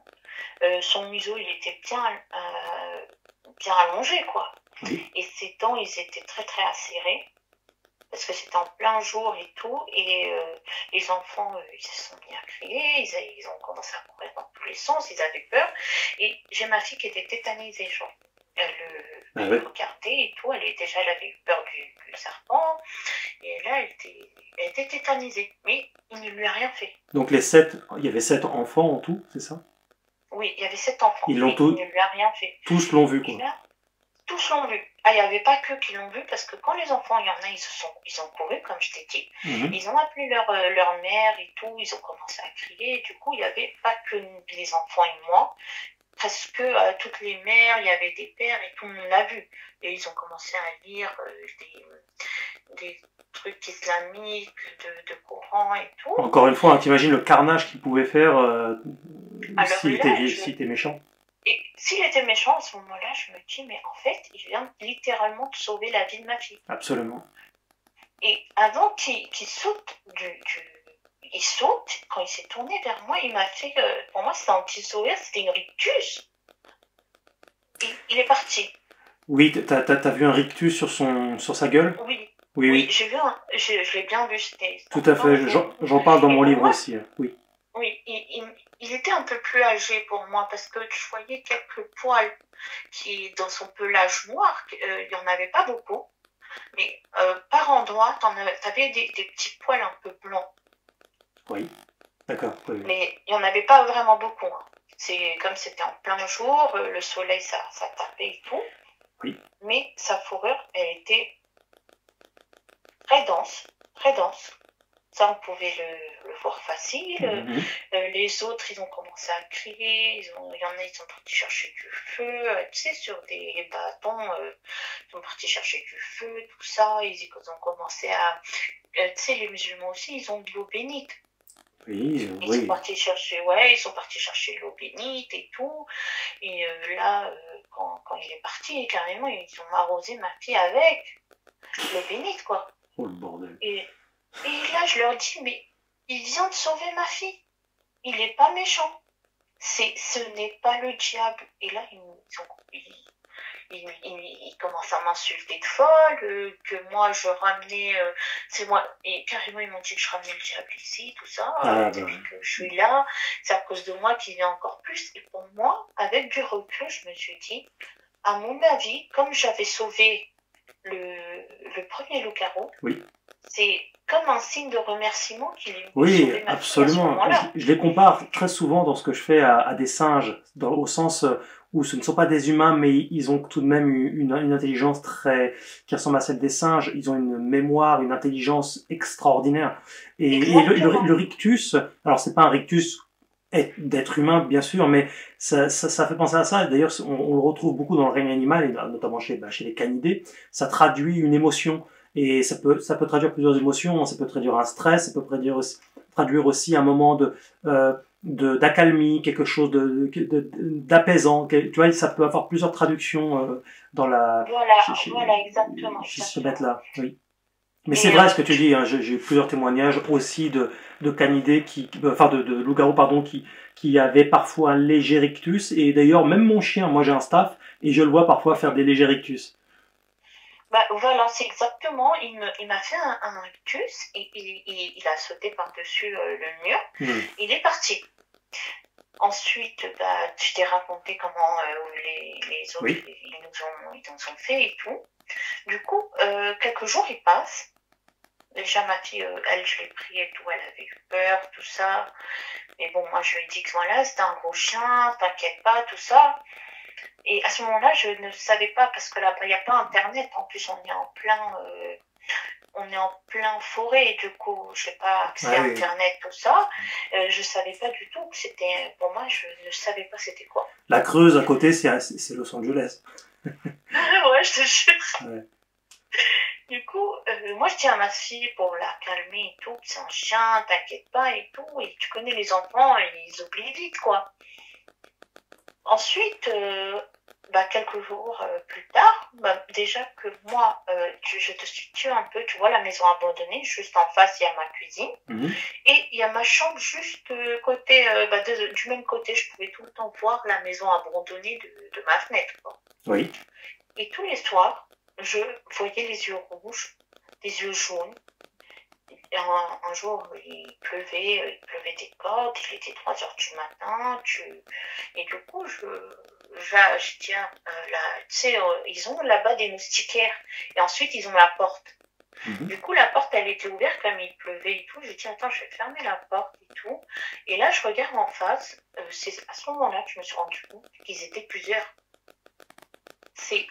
Son museau, il était bien allongé, quoi. Oui. Et ses dents, ils étaient très, très acérés. Parce que c'était en plein jour et tout. Et les enfants, ils se sont bien criés. Ils ont commencé à courir dans tous les sens. Ils avaient peur. Et j'ai ma fille qui était tétanisée, genre. Elle regardait et tout. Elle avait eu peur du serpent. Et là, elle était tétanisée. Mais il ne lui a rien fait. Donc il y avait 7 enfants en tout, c'est ça? Oui, il y avait 7 enfants. Il ne lui a rien fait. Tous l'ont vu, quoi. Et là, tous l'ont vu. Ah, il n'y avait pas que qui l'ont vu, parce que quand les enfants, il y en a, ils ont couru, comme je t'ai dit. Ils ont appelé leur mère et tout. Ils ont commencé à crier. Et du coup, il n'y avait pas que les enfants et moi. Presque toutes les mères, il y avait des pères et tout le monde l'a vu. Et ils ont commencé à lire des trucs islamiques, de Coran et tout. Encore une fois, hein, t'imagines le carnage qu'il pouvait faire s'il était méchant. Et s'il était méchant, à ce moment-là, je me dis, mais en fait, il vient littéralement de sauver la vie de ma fille. Absolument. Et avant qu'il saute il saute, quand il s'est tourné vers moi, il m'a fait, pour moi, c'était un petit sourire, c'était une rictus. Et il est parti. Oui, t'as vu un rictus sur sa gueule? Oui. Oui. Je l'ai bien vu. Tout à fait, j'en parle dans mon livre aussi. Oui. Oui, il était un peu plus âgé pour moi parce que je voyais quelques poils qui, dans son pelage noir, il n'y en avait pas beaucoup. Mais par endroit, t'avais des petits poils un peu blancs. Oui, d'accord. Oui. Mais il n'y en avait pas vraiment beaucoup. Hein. C'est comme c'était en plein jour, le soleil, ça tapait et tout. Oui. Mais sa fourrure, elle était très dense, très dense. Ça, on pouvait le voir facile. Les autres, ils ont commencé à crier. Il y en a, ils sont partis chercher du feu. Tu sais, sur des bâtons, ils sont partis chercher du feu, tout ça. Ils ont commencé à... tu sais, les musulmans aussi, ils ont de l'eau bénite. Oui, ils sont partis chercher l'eau bénite et tout. Et là, quand il est parti, carrément, ils ont arrosé ma fille avec l'eau bénite, quoi. Oh, le bordel. Et là, je leur dis, mais il vient de sauver ma fille. Il n'est pas méchant. ce n'est pas le diable. Et là, ils commencent à m'insulter de folle, que moi je ramenais, c'est moi, et carrément ils m'ont dit que je ramenais le diable ici, tout ça, depuis que je suis là, c'est à cause de moi qu'il vient encore plus. Et pour moi, avec du recul, je me suis dit, à mon avis, comme j'avais sauvé le premier loup-garou, oui. c'est comme un signe de remerciement qu'il est venu sauver ma absolument. Fille à ce moment-là. Je les compare très souvent dans ce que je fais à des singes, au sens où ce ne sont pas des humains, mais ils ont tout de même une intelligence qui ressemble à celle des singes. Ils ont une mémoire, une intelligence extraordinaire. Et le rictus, alors c'est pas un rictus d'être humain, bien sûr, mais ça fait penser à ça. D'ailleurs, on le retrouve beaucoup dans le règne animal, et notamment chez les canidés. Ça traduit une émotion. Et ça peut traduire plusieurs émotions, ça peut traduire un stress, ça peut traduire aussi un moment d'accalmie, quelque chose d'apaisant. Tu vois, ça peut avoir plusieurs traductions dans la... Voilà, exactement. Chez ce bête-là, oui. Mais c'est vrai ce que tu dis, hein, j'ai eu plusieurs témoignages aussi de canidés de loups-garous, pardon, qui avaient parfois un léger rictus. Et d'ailleurs, même mon chien, moi j'ai un staff, et je le vois parfois faire des légers rictus. Bah, voilà, c'est exactement, il m'a fait un rictus et il a sauté par-dessus le mur. Il est parti. Ensuite, bah, je t'ai raconté comment les autres, ils nous ont fait et tout. Du coup, quelques jours, ils passent. Déjà, ma fille, elle, je l'ai pris et tout, elle avait eu peur, tout ça. Mais bon, moi, je lui ai dit que voilà, c'était un gros chien, t'inquiète pas, tout ça. Et à ce moment-là, je ne savais pas, parce que là-bas, il n'y a pas Internet. En plus, on est en plein forêt, et du coup, je n'ai pas accès à Internet, tout ça. Je ne savais pas du tout que c'était... Pour moi, je ne savais pas c'était quoi. La Creuse, à côté, c'est Los Angeles. Ouais, je te jure. Ouais. Du coup, moi, je dis à ma fille, pour la calmer et tout, c'est un chien, t'inquiète pas et tout. Et tu connais les enfants, ils oublient vite, quoi. Ensuite, quelques jours plus tard, déjà que moi, je te situe un peu, tu vois la maison abandonnée, juste en face, il y a ma cuisine. Et il y a ma chambre juste côté, du même côté, je pouvais tout le temps voir la maison abandonnée de ma fenêtre, quoi. Oui. Et tous les soirs, je voyais les yeux rouges, les yeux jaunes. Un jour, il pleuvait des cordes, il était 3 heures du matin, et du coup, je tiens, tu sais, ils ont là-bas des moustiquaires, et ensuite, ils ont la porte. Du coup, la porte, elle était ouverte comme il pleuvait et tout. J'ai dit, attends, je vais fermer la porte et tout. Et là, je regarde en face, c'est à ce moment-là que je me suis rendu compte qu'ils étaient plusieurs.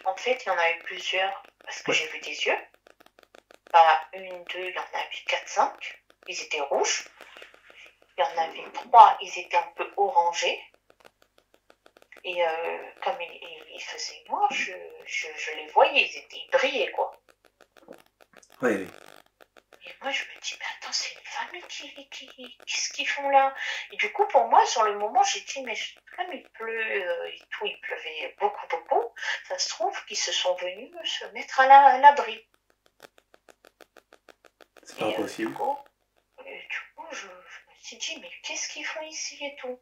En fait, il y en avait plusieurs, parce que j'ai vu des yeux. Pas une, deux, il y en avait 4, 5. Ils étaient rouges. Il y en avait 3, ils étaient un peu orangés. Et comme il faisait noir, je les voyais, ils brillaient, quoi. Oui. Et moi, je me dis, mais attends, c'est une famille qu'est-ce qu'ils font là? Et du coup, pour moi, sur le moment, j'ai dit, mais comme il pleut et tout, il pleuvait beaucoup, beaucoup, ça se trouve qu'ils se sont venus se mettre à l'abri. C'est pas possible. Du coup, je me suis dit, mais qu'est-ce qu'ils font ici et tout?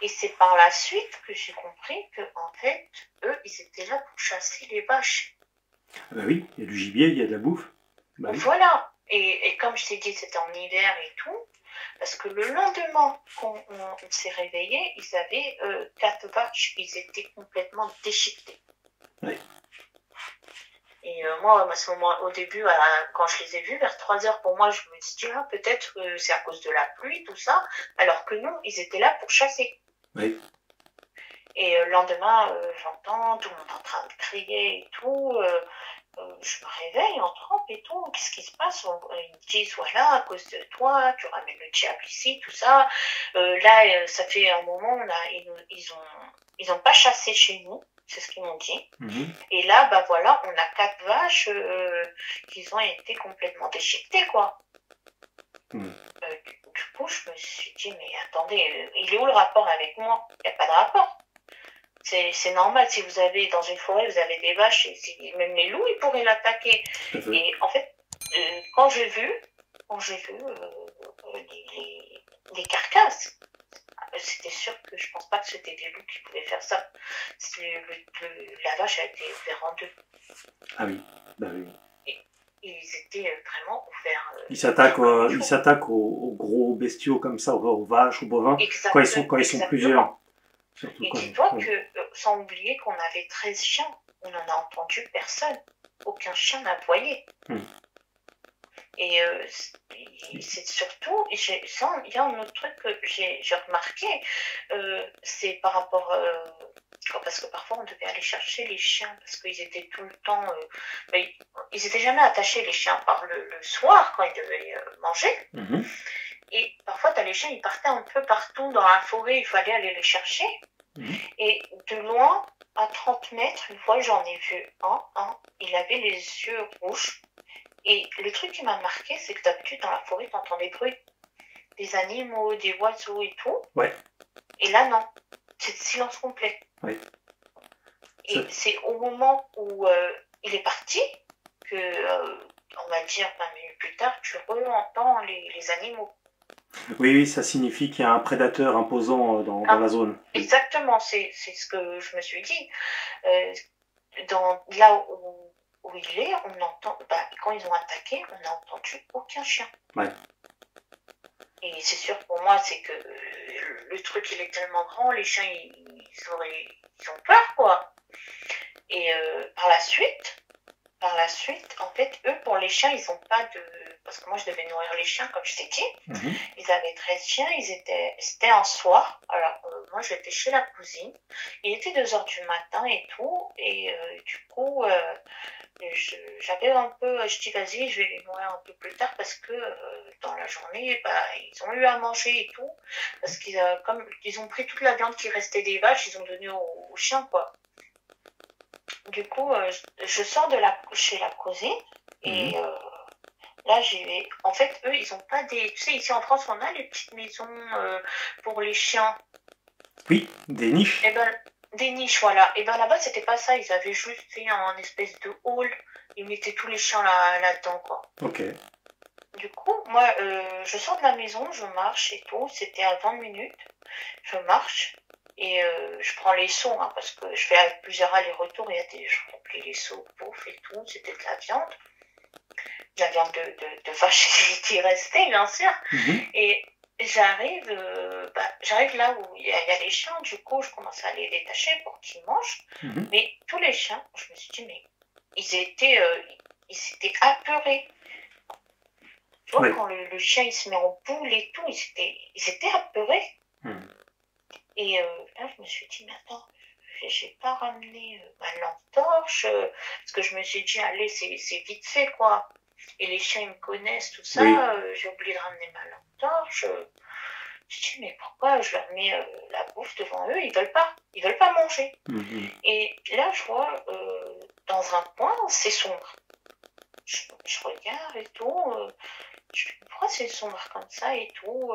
Et c'est par la suite que j'ai compris que, en fait, eux, ils étaient là pour chasser les vaches. Bah oui, il y a du gibier, il y a de la bouffe. Bah oui. Voilà. Et comme je t'ai dit, c'était en hiver et tout, parce que le lendemain qu'on s'est réveillé, ils avaient 4 vaches, ils étaient complètement déchiquetés. Oui. Et moi, à ce moment, au début, quand je les ai vus, vers 3 heures, pour moi, je me suis dit, peut-être c'est à cause de la pluie, tout ça, alors que non, ils étaient là pour chasser. Oui. Et le lendemain, j'entends tout le monde en train de crier et tout. Je me réveille en trempe et tout. Qu'est-ce qui se passe? Ils me disent, voilà, à cause de toi, tu ramènes le diable ici, tout ça. Là, ça fait un moment, ils ont pas chassé chez nous. C'est ce qu'ils m'ont dit. Et là, voilà, on a 4 vaches qui ont été complètement déchiquetées, quoi. Du coup, je me suis dit, mais attendez, il est où le rapport avec moi? Il n'y a pas de rapport. C'est normal, si vous avez, dans une forêt, vous avez des vaches, et même les loups, ils pourraient l'attaquer. Et en fait, quand j'ai vu les carcasses, c'était sûr que je pense pas que c'était des loups qui pouvaient faire ça. La vache a été ouverte en deux. Ah oui, bah oui. Et ils étaient vraiment ouverts. Ils s'attaquent aux gros bestiaux comme ça, aux vaches, aux bovins, quand ils sont plusieurs. Et dis-toi que, sans oublier qu'on avait 13 chiens, on n'en a entendu personne. Aucun chien n'a aboyé. Et c'est surtout, il y a un autre truc que j'ai remarqué, c'est par rapport, parce que parfois on devait aller chercher les chiens, parce qu'ils étaient tout le temps, ils étaient jamais attachés les chiens par le soir quand ils devaient manger. Et parfois les chiens ils partaient un peu partout dans la forêt, il fallait aller les chercher. Et de loin, à 30 mètres, une fois j'en ai vu un, il avait les yeux rouges. Et le truc qui m'a marqué, c'est que d'habitude dans la forêt, tu entends des bruits, des animaux, des oiseaux et tout. Ouais. Et là, non. C'est silence complet. Ouais. Et c'est au moment où il est parti que, on va dire 20 minutes plus tard, tu re-entends les animaux. Oui, ça signifie qu'il y a un prédateur imposant dans la zone. Exactement, c'est ce que je me suis dit. Là où il est, on entend, quand ils ont attaqué, on n'a entendu aucun chien. Ouais. Et c'est sûr pour moi, c'est que le truc il est tellement grand, les chiens ils ont peur quoi. Et par la suite, en fait, eux pour les chiens, ils n'ont pas de... Parce que moi je devais nourrir les chiens comme je t'ai dit. Ils avaient 13 chiens, c'était un soir. Alors moi j'étais chez la cousine, il était 2h du matin et tout, et du coup j'avais un peu, je dis vas-y je vais les nourrir un peu plus tard parce que dans la journée ils ont eu à manger et tout, parce comme ils ont pris toute la viande qui restait des vaches, ils ont donné aux chiens quoi. Du coup je sors chez la cousine et là, en fait, eux, ils ont pas des... Tu sais, ici en France, on a les petites maisons pour les chiens. Oui, des niches. Et des niches, voilà. Et là-bas, c'était pas ça. Ils avaient juste fait un espèce de hall. Ils mettaient tous les chiens là-dedans, quoi. Ok. Du coup, moi, je sors de la maison, je marche et tout. C'était à 20 minutes. Je marche et je prends les seaux, hein, parce que je fais plusieurs allers-retours. Je remplis les seaux, pouf et tout. C'était de la viande. La viande de vache qui restait, bien sûr. Et j'arrive là où il y a les chiens. Du coup, je commence à les détacher pour qu'ils mangent. Mais tous les chiens, je me suis dit, mais ils étaient apeurés. Tu vois, quand le chien il se met en boule et tout, ils étaient apeurés. Et là, je me suis dit, mais attends, j'ai pas ramené ma lampe torche, parce que je me suis dit, allez, c'est vite fait, quoi. Et les chiens, ils me connaissent, tout ça. J'ai oublié de ramener ma lampe torche. Je me dis, mais pourquoi je leur mets la bouffe devant eux? Ils veulent pas manger. Et là, je vois, dans un coin, c'est sombre. Je regarde et tout. Je me dis, pourquoi c'est sombre comme ça et tout?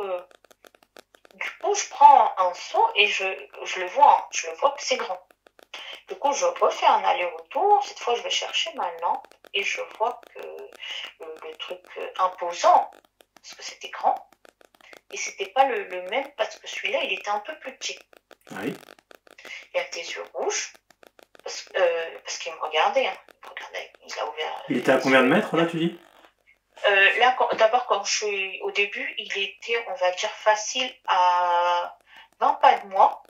Du coup, je prends un seau et je le vois que c'est grand. Du coup, je refais un aller-retour. Cette fois, je vais chercher ma lampe et je vois que le truc imposant, parce que c'était grand, et c'était pas le même parce que celui-là, il était un peu plus petit. Oui. Il a des yeux rouges parce qu'il me regardait. Hein. Il a ouvert. Il était à combien de mètres là, tu dis? Là, d'abord, quand je suis au début, il était, on va dire, facile à 20 pas de moi.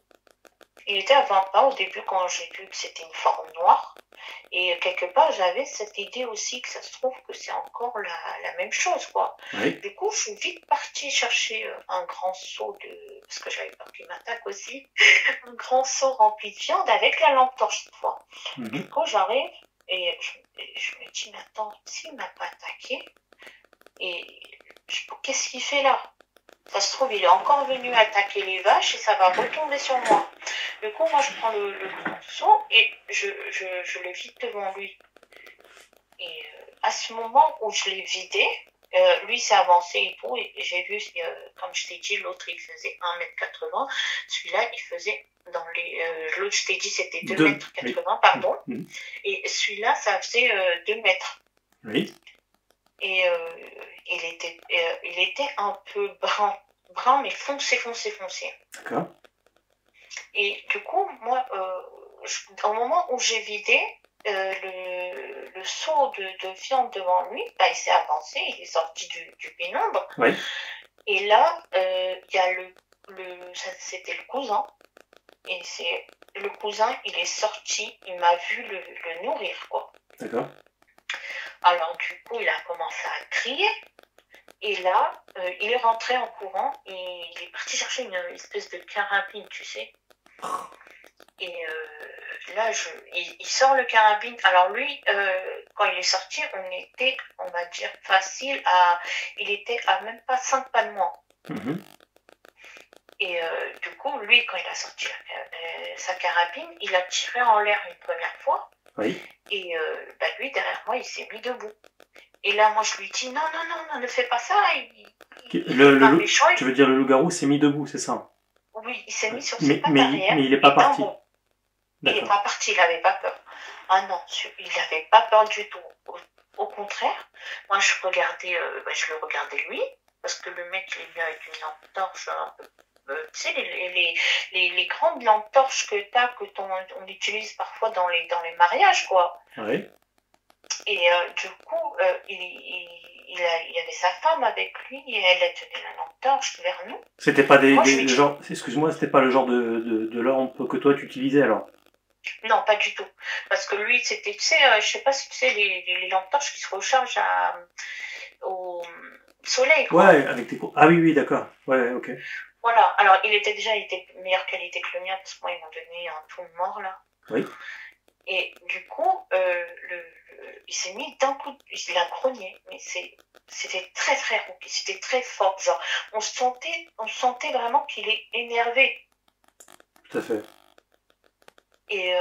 Il était à 20 pas au début quand j'ai vu que c'était une forme noire. Et quelque part, j'avais cette idée aussi que ça se trouve que c'est encore la même chose, quoi. Du coup, je suis vite partie chercher un grand seau parce que j'avais peur qu'il m'attaque aussi, un grand seau rempli de viande avec la lampe torche cette fois. Du coup, j'arrive et je me dis, mais attends, s'il m'a pas attaqué, et qu'est-ce qu'il fait là? Ça se trouve, il est encore venu attaquer les vaches et ça va retomber sur moi. Du coup, moi, je prends le grand seau et je le vide devant lui. Et à ce moment où je l'ai vidé, lui s'est avancé et tout. Et j'ai vu, comme je t'ai dit, l'autre, il faisait 1,80 m. Celui-là, il faisait l'autre, je t'ai dit, c'était 2,80 m, pardon. Et celui-là, ça faisait 2 mètres. Oui. Et il était un peu brun, mais foncé. D'accord. Et du coup, moi, au moment où j'ai vidé le seau de viande devant lui, bah, il s'est avancé, il est sorti du pénombre. Oui. Et là, il y a c'était le cousin. Et le cousin, il est sorti, il m'a vu le nourrir, quoi. D'accord. Alors du coup, il a commencé à crier. Et là, il est rentré en courant et il est parti chercher une espèce de carabine, tu sais. Et là, il sort le carabine. Alors lui, quand il est sorti, on va dire, il était à même pas 5 pas de moi. Et du coup, lui, quand il a sorti sa carabine, il a tiré en l'air une première fois. Oui. Et lui, derrière moi, il s'est mis debout. Et là, moi, je lui dis, non, ne fais pas ça. Tu veux dire le loup-garou s'est mis debout, c'est ça? Oui, il s'est mis sur ses pattes arrière. Mais il n'est pas parti. Il n'est pas parti, il n'avait pas peur. Ah non, il n'avait pas peur du tout. Au contraire, moi, je le regardais lui, parce que le mec, il est venu avec une lampe torche un peu. Tu sais, les grandes lampes torches qu'on utilise parfois dans les mariages, quoi. Oui. Et du coup, il avait sa femme avec lui et elle tenait la lampe torche vers nous. C'était pas excuse-moi, c'était pas le genre de lampe que toi tu utilisais alors? Non, pas du tout. Parce que lui, c'était, tu sais, je sais pas si tu sais, les lampes torches qui se rechargent au soleil, quoi. Ouais, avec tes... Ah oui, d'accord. Ouais, ok. Voilà, alors il était meilleure qualité que le mien, parce que moi, ils m'ont donné un tout mort, là. Oui. Et du coup, il s'est mis d'un coup, il a grogné, mais c'était très très rauque, c'était très fort, genre, on sentait vraiment qu'il est énervé. Tout à fait. Et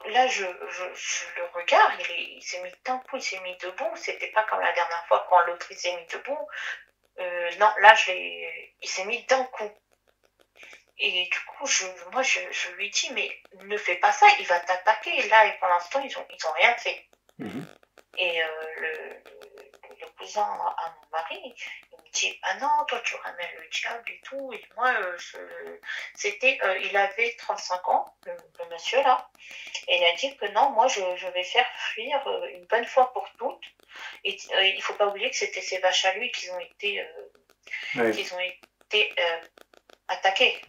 là, je le regarde, il s'est mis d'un coup, il s'est mis debout, c'était pas comme la dernière fois quand l'autre il s'est mis debout. Non, là, il s'est mis d'un coup. Et du coup, moi, je lui dis, mais ne fais pas ça, il va t'attaquer. Et là, et pour l'instant, ils ont rien fait. Et le cousin à mon mari, il me dit, ah non, toi, tu ramènes le diable et tout. Et moi, il avait 35 ans, le monsieur là. Et il a dit que non, moi, je vais faire fuir une bonne fois pour toutes. Et il faut pas oublier que c'était ces vaches à lui qui ont été attaquées.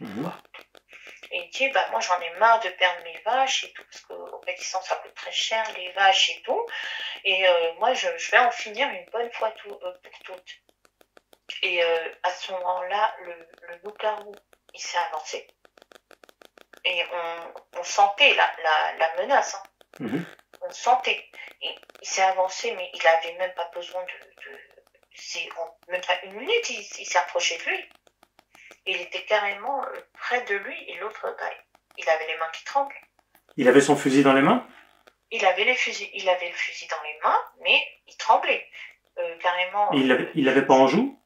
Et il dit, bah moi j'en ai marre de perdre mes vaches et tout, parce qu'au Pakistan ça coûte très cher, les vaches et tout. Et moi je vais en finir une bonne fois pour toutes. Et à ce moment-là, le loup-garou, il s'est avancé. Et on sentait la menace. On sentait. Et il s'est avancé, mais il avait même pas besoin même pas une minute, il s'est approché de lui. Il était carrément près de lui et l'autre, il avait les mains qui tremblent. Il avait son fusil dans les mains? Il avait le fusil dans les mains, mais il tremblait. Carrément. Il l'avait pas en joue?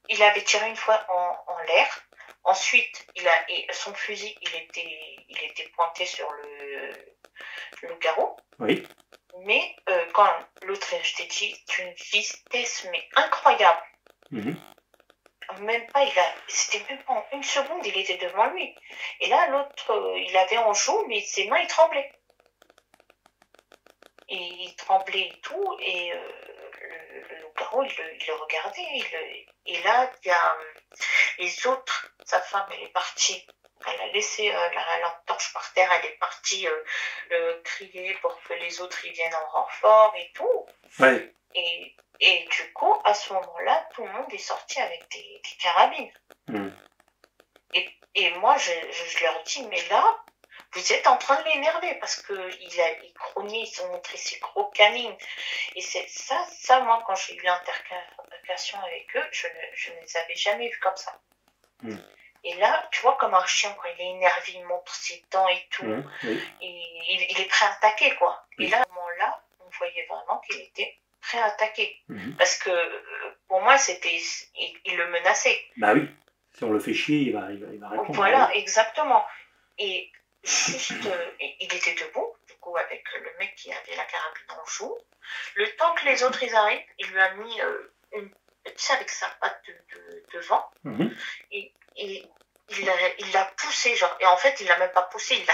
Il avait tiré une fois en l'air. Ensuite, son fusil, il était pointé sur le garrot. Oui. Mais quand l'autre, je t'ai dit, d'une vitesse mais incroyable. Même pas, c'était même pas en une seconde, il était devant lui. Et là, l'autre, il avait en joue, mais ses mains, il tremblait. Et il tremblait et tout, et le loup-garou, il le regardait. Et là, il y a les autres, sa femme, elle est partie. Elle a laissé la lampe torche par terre, elle est partie crier pour que les autres ils viennent en renfort et tout. Ouais. Et du coup, à ce moment-là, tout le monde est sorti avec des carabines. Et moi, je leur dis, mais là, vous êtes en train de l'énerver parce qu'il grognait, ils ont montré ses gros canines. Et c'est ça, moi, quand j'ai eu l'intercation avec eux, je ne les avais jamais vus comme ça. Et là, tu vois, comme un chien, quand il est énervé, il montre ses dents et tout. Et il est prêt à attaquer, quoi. Et là, à ce moment-là, on voyait vraiment qu'il était prêt à attaquer. Parce que pour moi, il le menaçait. Bah oui, si on le fait chier, il va répondre. Voilà, exactement. Et juste, il était debout, du coup, avec le mec qui avait la carabine en joue. Le temps que les autres ils arrivent, il lui a mis tu sais, avec sa patte devant, et il l'a poussé, genre, et en fait, il l'a même pas poussé,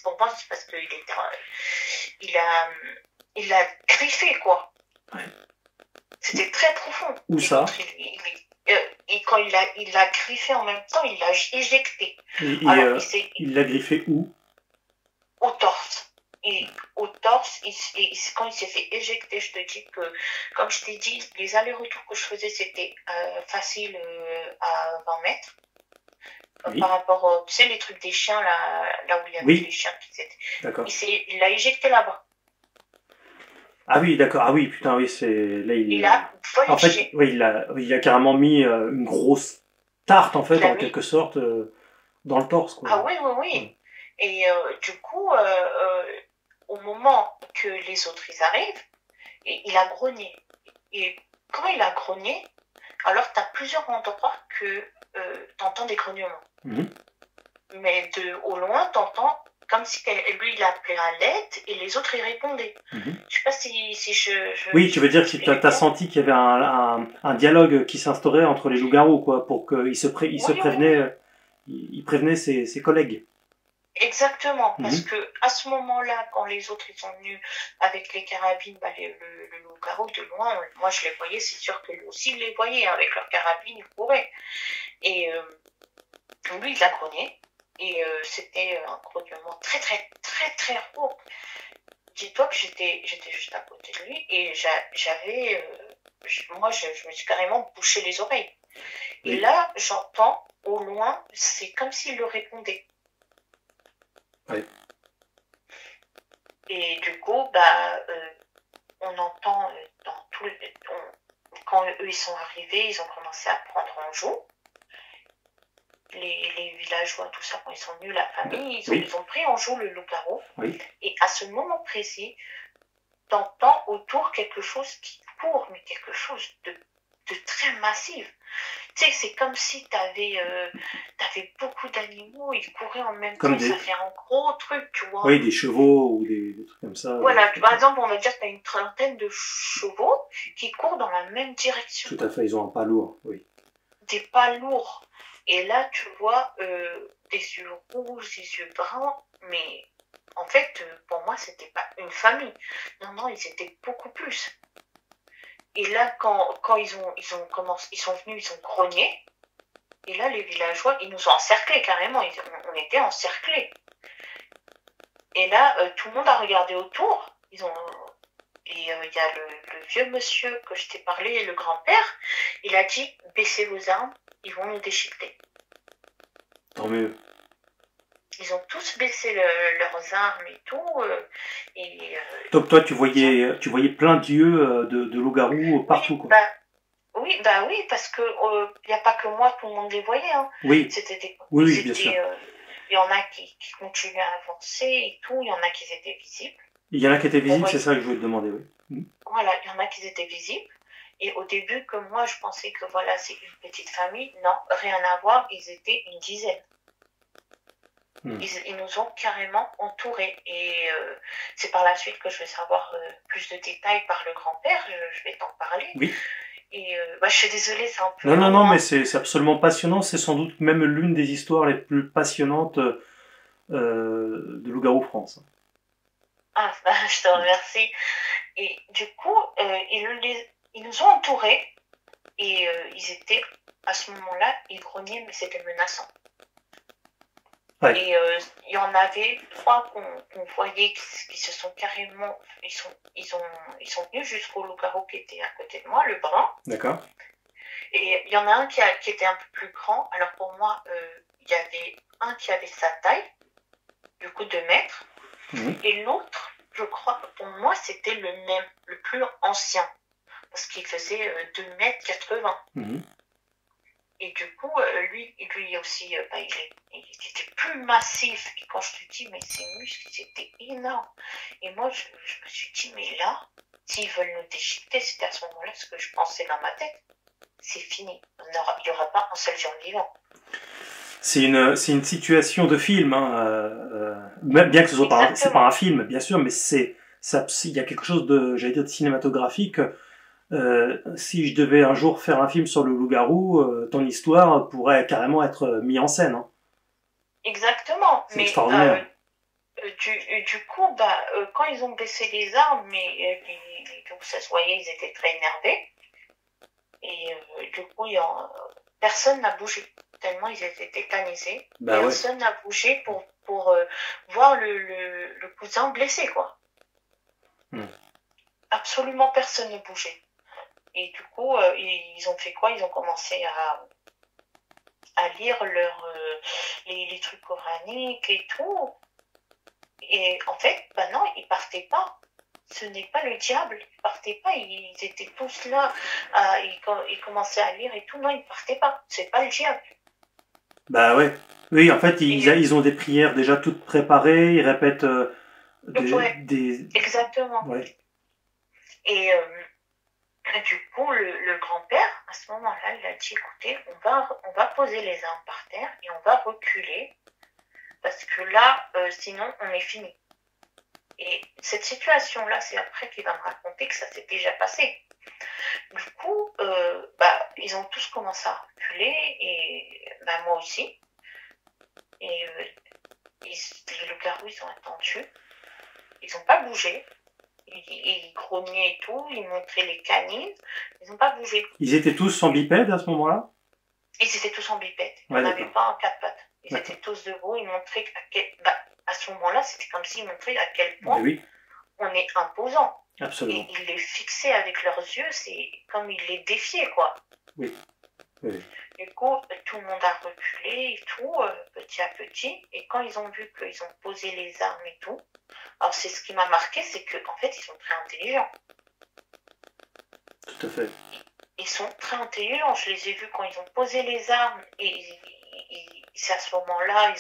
pour moi, c'est parce qu'il était, il l'a griffé, quoi. Ouais. C'était très profond. Où ça? Et quand il l'a griffé en même temps, il l'a éjecté. Alors, il l'a griffé où? Au torse. Et au torse, quand il s'est fait éjecter, je te dis que, comme je t'ai dit, les allers-retours que je faisais, c'était facile à 20 mètres. Oui. Par rapport, tu sais, les trucs des chiens, là où il y avait les chiens qui étaient. D'accord. Il l'a éjecté là-bas. Ah oui, d'accord. Ah oui, putain, oui, c'est... Là, il a en fait, oui, il a carrément mis une grosse tarte, en fait, en quelque sorte, dans le torse, quoi. Ah oui. Et du coup, au moment que les autres, ils arrivent, il a grogné. Et quand il a grogné, alors tu as plusieurs endroits que tu entends des grognements. Mais au loin, tu entends comme si lui, il appelait à l'aide et les autres, ils répondaient. Je sais pas si je oui, tu veux dire que tu as senti qu'il y avait un dialogue qui s'instaurait entre les loups-garous, quoi, pour qu'ils se prévenaient, il prévenait ses collègues. Exactement, parce que à ce moment-là, quand les autres ils sont venus avec les carabines, le loup-garou de loin, moi je les voyais, c'est sûr que lui aussi il les voyait, avec leurs carabines, ils couraient. Et lui, il a grogné, et c'était un grognement très très très très haut. Dis-toi que j'étais juste à côté de lui, et moi je me suis carrément bouché les oreilles. Oui. Et là, j'entends au loin, c'est comme s'il le répondait. Oui. Et du coup, on entend quand eux ils sont arrivés, ils ont commencé à prendre en joue. Les villageois, tout ça, quand ils sont venus, la famille, ils ont pris en joue le loup-garou. Oui. Et à ce moment précis, t'entends autour quelque chose qui court, mais quelque chose de très massif. Tu sais, c'est comme si t'avais beaucoup d'animaux, ils couraient en même temps, ça fait un gros truc, tu vois. Oui, des chevaux ou des trucs comme ça. Voilà, par exemple, on va dire que t'as une trentaine de chevaux qui courent dans la même direction. Tout à fait, ils ont un pas lourd, oui. Des pas lourds. Et là, tu vois des yeux rouges, des yeux bruns, mais en fait, pour moi, c'était pas une famille. Non, ils étaient beaucoup plus. Et là, quand ils sont venus, ils ont grogné. Et là, les villageois, ils nous ont encerclés carrément. On était encerclés. Et là, tout le monde a regardé autour. Et il y a le vieux monsieur que je t'ai parlé, le grand-père. Il a dit, baissez vos armes, ils vont nous déchiqueter. Tant mieux. Ils ont tous baissé leurs armes et tout. Donc toi, tu voyais plein d'yeux de loups-garous partout, quoi. Oui, parce que y a pas que moi, tout le monde les voyait. Hein. Oui. Oui, bien sûr. Il y en a qui continuaient à avancer et tout. Il y en a qui étaient visibles. Il y en a qui étaient visibles, c'est ça que je voulais te demander, oui. Voilà, il y en a qui étaient visibles. Et au début, que moi, je pensais que voilà, c'est une petite famille. Non, rien à voir. Ils étaient une dizaine. Ils nous ont carrément entourés. Et c'est par la suite que je vais savoir plus de détails par le grand-père. Je vais t'en parler. Oui. Et je suis désolée, c'est un peu... Non, mais c'est absolument passionnant. C'est sans doute même l'une des histoires les plus passionnantes de Loup-garou France. Ah, je te remercie. Et du coup, ils nous ont entourés. Et ils étaient, à ce moment-là, ils grognaient, mais c'était menaçant. Ouais. Et il y en avait 3 qu'on voyait qui se sont carrément... Ils sont venus jusqu'au loup-garou qui était à côté de moi, le brun. D'accord. Et il y en a un qui était un peu plus grand. Alors pour moi, il y avait un qui avait sa taille, du coup 2 mètres. Et l'autre, je crois que pour moi, c'était le plus ancien. Parce qu'il faisait 2,80 m. Et du coup, lui aussi, il était plus massif. Et quand je te dis, mais ses muscles, ils étaient énormes. Et moi, je me suis dit, mais là, s'ils veulent nous déchiqueter, c'était à ce moment-là ce que je pensais dans ma tête. C'est fini. Il n'y aura pas un seul survivant. C'est une situation de film, hein, bien que ce soit pas un film, bien sûr, mais il y a quelque chose de, j'allais dire, de cinématographique Si je devais un jour faire un film sur le loup-garou, ton histoire pourrait carrément être mise en scène. Hein. Exactement. C'est Mais extraordinaire. du coup, quand ils ont baissé les armes, donc ça se voyait, ils étaient très énervés. Et du coup, personne n'a bougé. Tellement ils étaient tétanisés. Bah ouais. Personne n'a bougé pour voir le cousin blessé, quoi. Absolument personne n'a bougé. Et du coup, ils ont fait quoi? Ils ont commencé à lire les trucs coraniques et tout. Et en fait, non, ils partaient pas. Ce n'est pas le diable, ils partaient pas, ils étaient tous là, ils commençaient à lire et tout, non, ils partaient pas, c'est pas le diable. Bah ouais. Oui, en fait, ils ont des prières déjà toutes préparées, ils répètent des... Exactement. Ouais. Et du coup, le grand-père, à ce moment-là, il a dit, écoutez, on va poser les armes par terre et on va reculer, parce que là, sinon, on est fini. Et cette situation-là, c'est après qu'il va me raconter que ça s'est déjà passé. Du coup, ils ont tous commencé à reculer, et moi aussi. Et les loups-garous, ils ont attendu. Ils n'ont pas bougé. Ils grognaient et tout, ils montraient les canines. Ils n'ont pas bougé. Ils étaient tous en bipède à ce moment-là? Ils étaient tous en bipède. Ils Ouais, n'avaient pas en quatre pattes. Ils étaient tous debout. Ils montraient à ce moment-là, c'était comme s'ils montraient à quel point on est imposant. Absolument. Et ils les fixaient avec leurs yeux, c'est comme ils les défiaient, quoi. Oui. Oui. Du coup, tout le monde a reculé et tout, petit à petit. Et quand ils ont vu qu'ils ont posé les armes et tout, alors c'est ce qui m'a marqué, c'est qu'en fait, ils sont très intelligents. Tout à fait. Ils sont très intelligents. Je les ai vus quand ils ont posé les armes. Et c'est à ce moment-là,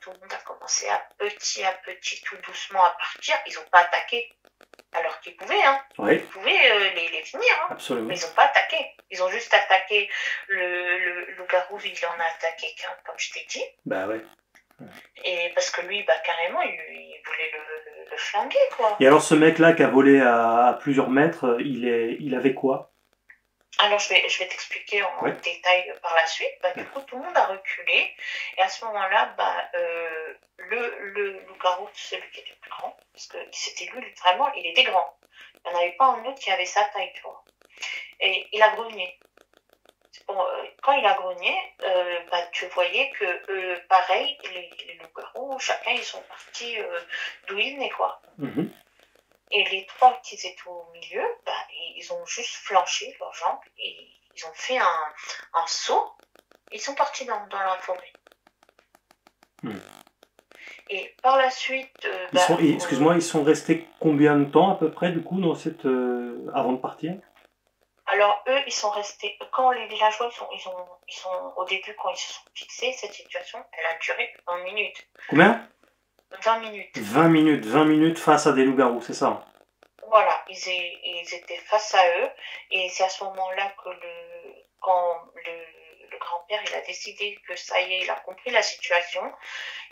tout le monde a commencé à petit, tout doucement à partir. Ils n'ont pas attaqué. Alors qu'ils pouvaient, hein. Oui. Ils pouvaient les finir, hein. Absolument. Mais ils n'ont pas attaqué. Ils ont juste attaqué le loup-garou, il en a attaqué qu'un, comme je t'ai dit. Bah ouais. Et parce que lui, carrément, il voulait le flinguer, quoi. Et alors ce mec-là qui a volé à plusieurs mètres, il avait quoi? Alors je vais t'expliquer en détail par la suite. Du coup, tout le monde a reculé. Et à ce moment-là, le loup-garou, celui qui était plus grand, parce que c'était lui, vraiment, il était grand. Il n'y en avait pas un autre qui avait sa taille, tu vois. Et il a grogné. Bon, quand il a grogné, tu voyais que, pareil, les loups-garous, chacun, ils sont partis d'où ils venaient, quoi. Mm-hmm. Et les trois qui étaient au milieu, ils ont juste flanché leurs jambes et ils ont fait un saut. Ils sont partis dans la forêt. Et par la suite... excuse-moi, ils sont restés combien de temps à peu près, du coup, dans avant de partir? Alors, eux, ils sont restés... Quand les villageois, ils sont au début, quand ils se sont fixés, cette situation, elle a duré 20 minutes. Combien? 20 minutes. 20 minutes face à des loups-garous, c'est ça? Voilà, ils étaient face à eux, et c'est à ce moment-là que quand le grand-père, il a décidé que ça y est, il a compris la situation,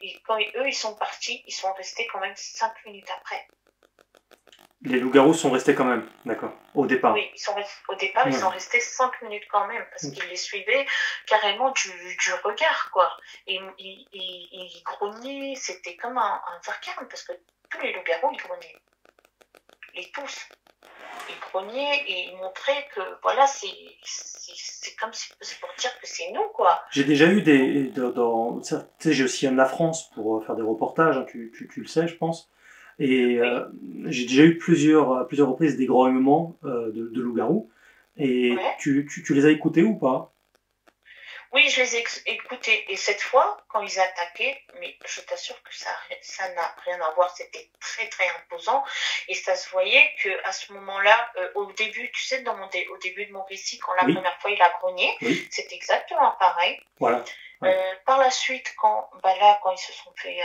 et quand eux, ils sont partis, ils sont restés quand même 5 minutes après. Les loups-garous sont restés quand même, d'accord, au départ. Oui, au départ, ils sont restés 5 minutes quand même, parce qu'ils les suivaient carrément du regard, quoi. Et ils grognaient, c'était comme un vacarme, parce que tous les loups-garous, ils grognaient. Et tous. Ils grognaient et ils montraient que, voilà, c'est comme si c'est pour dire que c'est nous, quoi. J'ai déjà eu tu sais, j'ai aussi amené la France pour faire des reportages, hein, tu le sais, je pense. Et j'ai déjà eu plusieurs reprises des grognements de loups-garous. Et tu les as écoutés ou pas? Oui, je les ai écoutés. Et cette fois, quand ils attaquaient, mais je t'assure que ça n'a rien à voir. C'était très, très imposant. Et ça se voyait qu'à ce moment-là, au début, tu sais, au début de mon récit, quand la première fois il a grogné, c'était exactement pareil. Voilà. Par la suite, quand ils se sont fait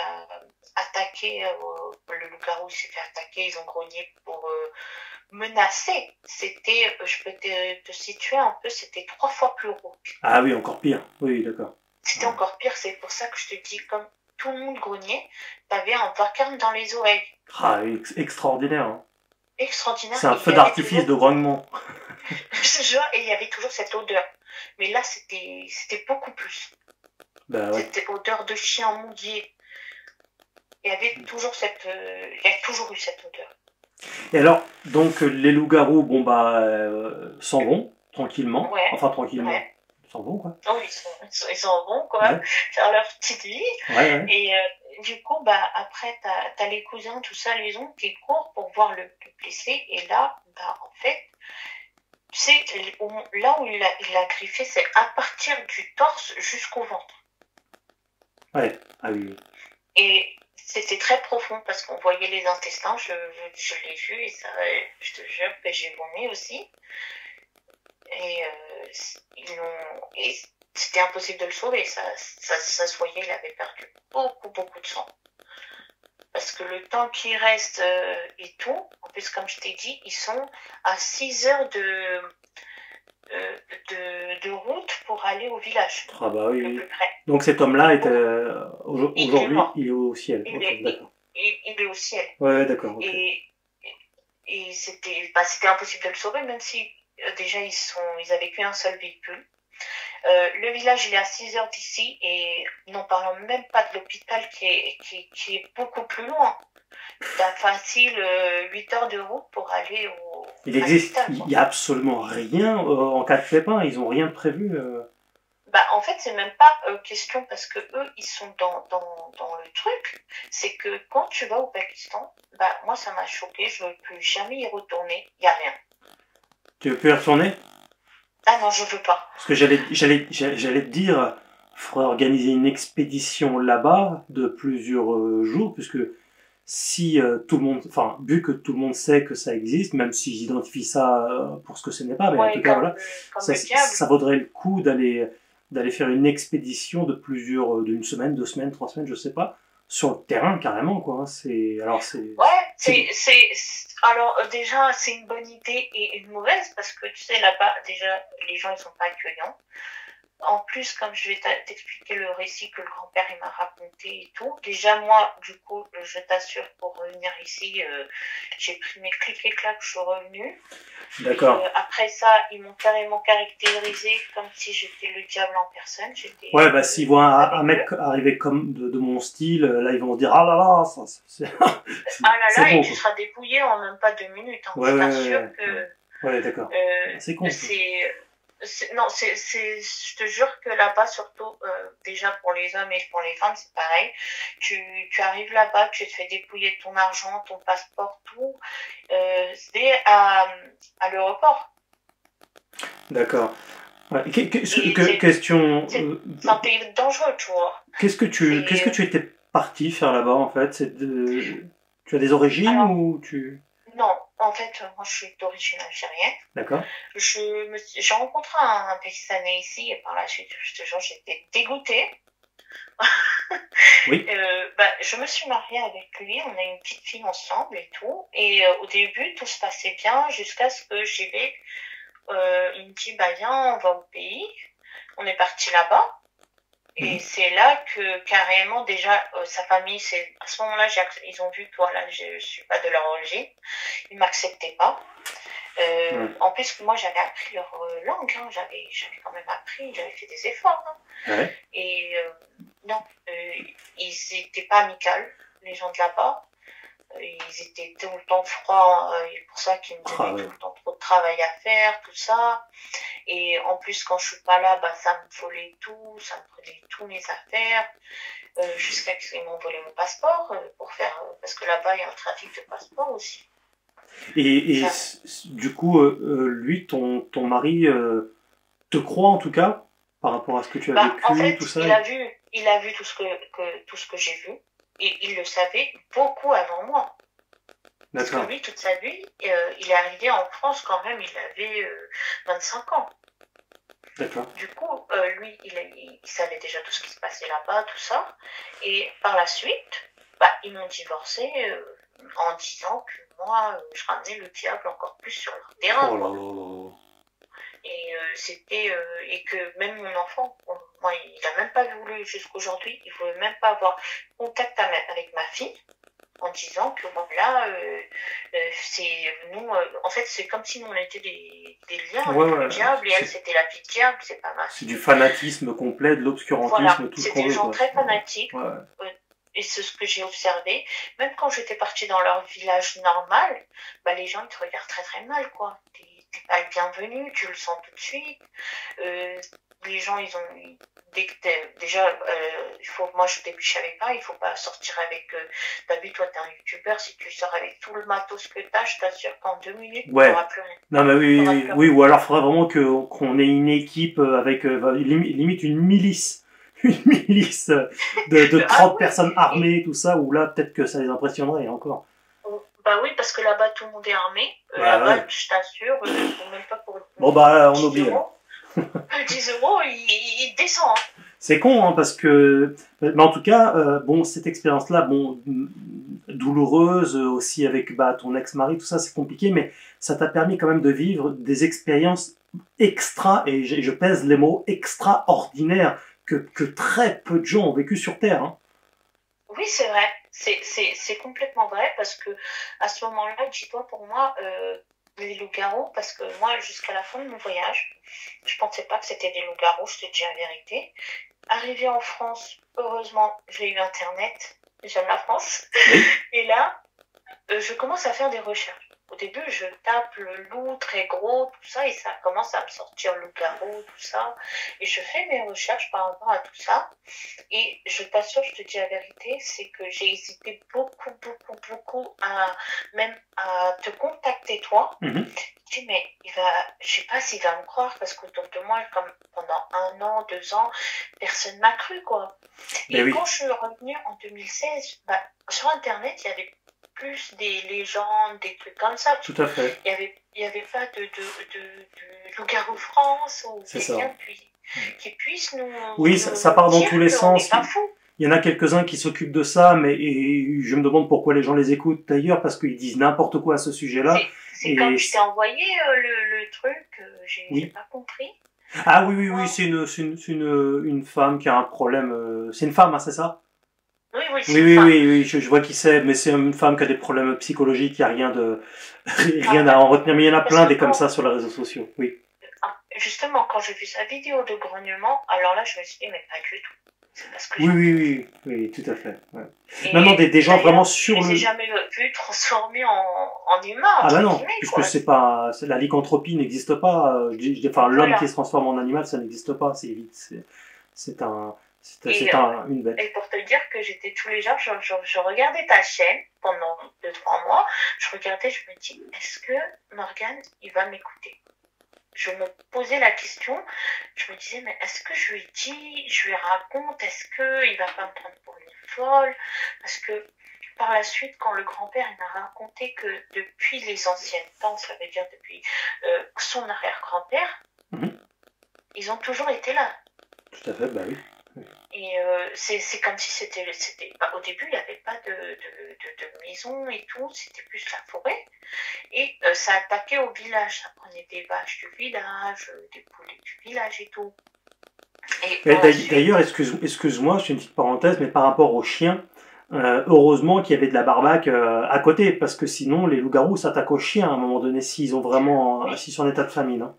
attaquer, le loup-garou s'est fait attaquer, ils ont grogné pour menacer. C'était, je peux te situer un peu, c'était 3 fois plus rauque. Ah oui, encore pire. Oui, d'accord. C'était encore pire, c'est pour ça que je te dis, comme tout le monde grognait, t'avais un vacarme dans les oreilles. Ah, extraordinaire. Hein. extraordinaire. C'est un feu d'artifice de grognement. Et il y avait toujours cette odeur. Mais là, c'était beaucoup plus. Bah, ouais. C'était odeur de chien mouillé. Il y a toujours eu cette odeur. Et alors, donc, les loups-garous, bon, bah, s'en vont, tranquillement. Ouais. Enfin, tranquillement. Ouais. Ils s'en vont, quoi. Oh, ils s'en vont, quoi. Ouais. Faire leur petite vie. Ouais. Et du coup, bah, après, t'as les cousins, tout ça, les oncles qui courent pour voir le blessé. Et là, bah, en fait, tu sais, là où il a griffé, c'est à partir du torse jusqu'au ventre. Ouais. Ah oui. Et c'était très profond parce qu'on voyait les intestins, je l'ai vu et ça, je te jure que j'ai vomi aussi. Et, c'était impossible de le sauver, ça se voyait, il avait perdu beaucoup de sang. Parce que le temps qu'il reste et tout, en plus comme je t'ai dit, ils sont à 6 heures de route pour aller au village. Ah bah oui. Le plus près. Donc cet homme-là aujourd'hui, il est au ciel. Il est au ciel. Ouais, d'accord. Okay. Et c'était impossible de le sauver, même si déjà ils avaient qu'un seul véhicule. Le village il est à 6 heures d'ici et n'en parlons même pas de l'hôpital qui est beaucoup plus loin. T'as facile 8 heures de route pour aller au il n'y a absolument rien en cas de pépin, ils n'ont rien de prévu. Bah, en fait, c'est même pas question parce que eux, ils sont dans le truc. C'est que quand tu vas au Pakistan, bah, moi, ça m'a choqué. Je ne veux plus jamais y retourner. Il n'y a rien. Tu veux plus y retourner? Ah non, je veux pas. Parce que j'allais te dire, il faudrait organiser une expédition là-bas de plusieurs jours, puisque si tout le monde, enfin, vu que tout le monde sait que ça existe, même s'ils identifient ça pour ce que ce n'est pas, mais en tout cas, voilà, ça vaudrait le coup d'aller faire une expédition d'une semaine, 2 semaines, 3 semaines, je sais pas, sur le terrain carrément, quoi. Alors déjà, c'est une bonne idée et une mauvaise parce que tu sais, là-bas, déjà, les gens, ils sont pas accueillants. En plus, comme je vais t'expliquer le récit que le grand-père il m'a raconté et tout, déjà moi, du coup, je t'assure, pour revenir ici, j'ai pris mes clics et claques, je suis revenue. D'accord. Après ça, ils m'ont carrément caractérisé comme si j'étais le diable en personne. Ouais, bah s'ils voient un mec arriver comme de mon style, là ils vont dire ah là là, ça c'est. Ah là là, et tu seras dépouillé en même pas 2 minutes. Hein. Ouais, je t'assure que. Ouais, d'accord. C'est con. Je te jure que là-bas, surtout, déjà pour les hommes et pour les femmes, c'est pareil. Tu arrives là-bas, tu te fais dépouiller ton argent, ton passeport, tout. C'est à l'aéroport. D'accord. Ouais. Question. C'est un pays dangereux, tu vois. Qu'est-ce que tu étais parti faire là-bas en fait? Tu as des origines ou tu. Non, en fait, moi je suis d'origine algérienne. D'accord. J'ai rencontré un Pakistanais ici et par la suite, je te jure, j'étais dégoûtée. Oui. Je me suis mariée avec lui, on a une petite fille ensemble et tout. Et au début, tout se passait bien jusqu'à ce que j'y vais. Il me dit, bah viens, on va au pays. On est parti là-bas. Et c'est là que carrément déjà sa famille, à ce moment-là, ils ont vu que voilà, je suis pas de leur origine, ils m'acceptaient pas. En plus moi j'avais appris leur langue, hein, j'avais quand même appris, j'avais fait des efforts. Hein. Ouais. Et non, ils étaient pas amicaux, les gens de là-bas. Ils étaient tout le temps froids, et pour ça qu'ils me donnaient tout le temps trop de travail à faire, tout ça. Et en plus, quand je suis pas là, bah, ça me volait tout, ça me prenait tous mes affaires, jusqu'à ce qu'ils m'ont volé mon passeport, parce que là-bas, il y a un trafic de passeports aussi. Et du coup, lui, ton mari, te croit en tout cas, par rapport à ce que tu as vécu, en fait, tout ça? Il a vu tout ce que j'ai vu. Et il le savait beaucoup avant moi. Parce que lui, toute sa vie, il est arrivé en France quand même, il avait 25 ans. D'accord. Du coup, lui, il savait déjà tout ce qui se passait là-bas, tout ça. Et par la suite, ils m'ont divorcé en disant que moi, je ramenais le diable encore plus sur leur terrain. Oh là là. Et et que même mon enfant, moi, il n'a même pas voulu jusqu'aujourd'hui, il ne voulait même pas avoir contact avec ma fille. en disant que voilà, en fait, c'est comme si nous on était des liens avec le diable et elle c'était la fille diable, c'est pas mal. C'est du fanatisme complet, de l'obscurantisme, voilà, tout ce qu'on c'est veut. des gens très fanatiques. Ouais. Et c'est ce que j'ai observé. Même quand j'étais partie dans leur village normal, bah, les gens ils te regardent très très mal, quoi. T'es pas le bienvenu, tu le sens tout de suite. Les gens, ils ont dès que déjà, moi au début je savais pas, il faut pas sortir avec. T'as vu, toi t'es un youtubeur, si tu sors avec tout le matos que t'as, je t'assure qu'en 2 minutes tu n'auras plus rien. Non mais oui, ou alors il faudrait vraiment qu'on ait une équipe avec limite une milice. Une milice de 30 personnes armées, tout ça, où là peut-être que ça les impressionnerait encore. Bah oui, parce que là-bas tout le monde est armé. Là-bas, je t'assure, même pas pour. Bon bah on oublie. 10 euros, il descend. C'est con, hein, parce que. Mais en tout cas, bon, cette expérience-là, bon, douloureuse aussi avec ton ex-mari, tout ça, c'est compliqué, mais ça t'a permis quand même de vivre des expériences extra, et je pèse les mots, extraordinaires, que très peu de gens ont vécu sur Terre. Hein. Oui, c'est vrai. C'est complètement vrai, parce que à ce moment-là, dis-toi, pour moi, les loups-garous, parce que moi, jusqu'à la fin de mon voyage, je pensais pas que c'était des loups-garous, je te dis la vérité. Arrivé en France, heureusement, j'ai eu Internet, j'aime la France, oui. Et là, je commence à faire des recherches. Au début, je tape le loup très gros, tout ça, et ça commence à me sortir loup-garou, tout ça. Et je fais mes recherches par rapport à tout ça. Et je t'assure, je te dis la vérité, c'est que j'ai hésité beaucoup même à te contacter toi. Mm-hmm. Je dis, mais je sais pas s'il va me croire, parce qu'autour de moi, comme pendant 1 an, 2 ans, personne m'a cru, quoi. Et quand je suis revenue en 2016, sur Internet, il y avait plus des légendes, des trucs comme ça. Tout à fait. Il y avait pas de Loup-garou France ou quelqu'un qui puisse nous. Oui, ça part dans tous les sens. Il y en a quelques-uns qui s'occupent de ça, mais je me demande pourquoi les gens les écoutent d'ailleurs, parce qu'ils disent n'importe quoi à ce sujet-là. C'est comme je t'ai envoyé le truc, j'ai pas compris. Ah oui, c'est une femme qui a un problème. C'est une femme, hein, c'est ça? Oui, je vois qui c'est, mais c'est une femme qui a des problèmes psychologiques, il n'y a rien à en retenir, mais il y en a plein des comme ça sur les réseaux sociaux, oui. Justement, quand j'ai vu sa vidéo de grognement, alors là je me suis dit, mais pas du tout. Parce que oui, tout à fait. Ouais. Non, des gens vraiment sur le... Je ne jamais vu transformer en humain. Ah bah non, puisque c'est pas... La lycanthropie n'existe pas. Enfin, l'homme qui se transforme en animal, ça n'existe pas, c'est une bête. Et pour te dire que j'étais tous les jours, je regardais ta chaîne pendant 2-3 mois, je me dis, est-ce que Morgane, il va m'écouter? Je me posais la question, je me disais, mais est-ce que je lui dis, je lui raconte, est-ce qu'il va pas me prendre pour une folle? Parce que par la suite, quand le grand-père m'a raconté que depuis les anciennes temps, ça veut dire depuis son arrière-grand-père, ils ont toujours été là. Tout à fait, bah oui. Et c'est comme si c'était au début, il n'y avait pas de maison et tout, c'était plus la forêt. Et ça attaquait au village, ça prenait des vaches du village, des poulets du village et tout. D'ailleurs, excuse-moi, je fais une petite parenthèse, mais par rapport aux chiens, heureusement qu'il y avait de la barbaque à côté, parce que sinon les loups-garous s'attaquent aux chiens à un moment donné s'ils ont vraiment, s'ils sont en état de famine. Hein.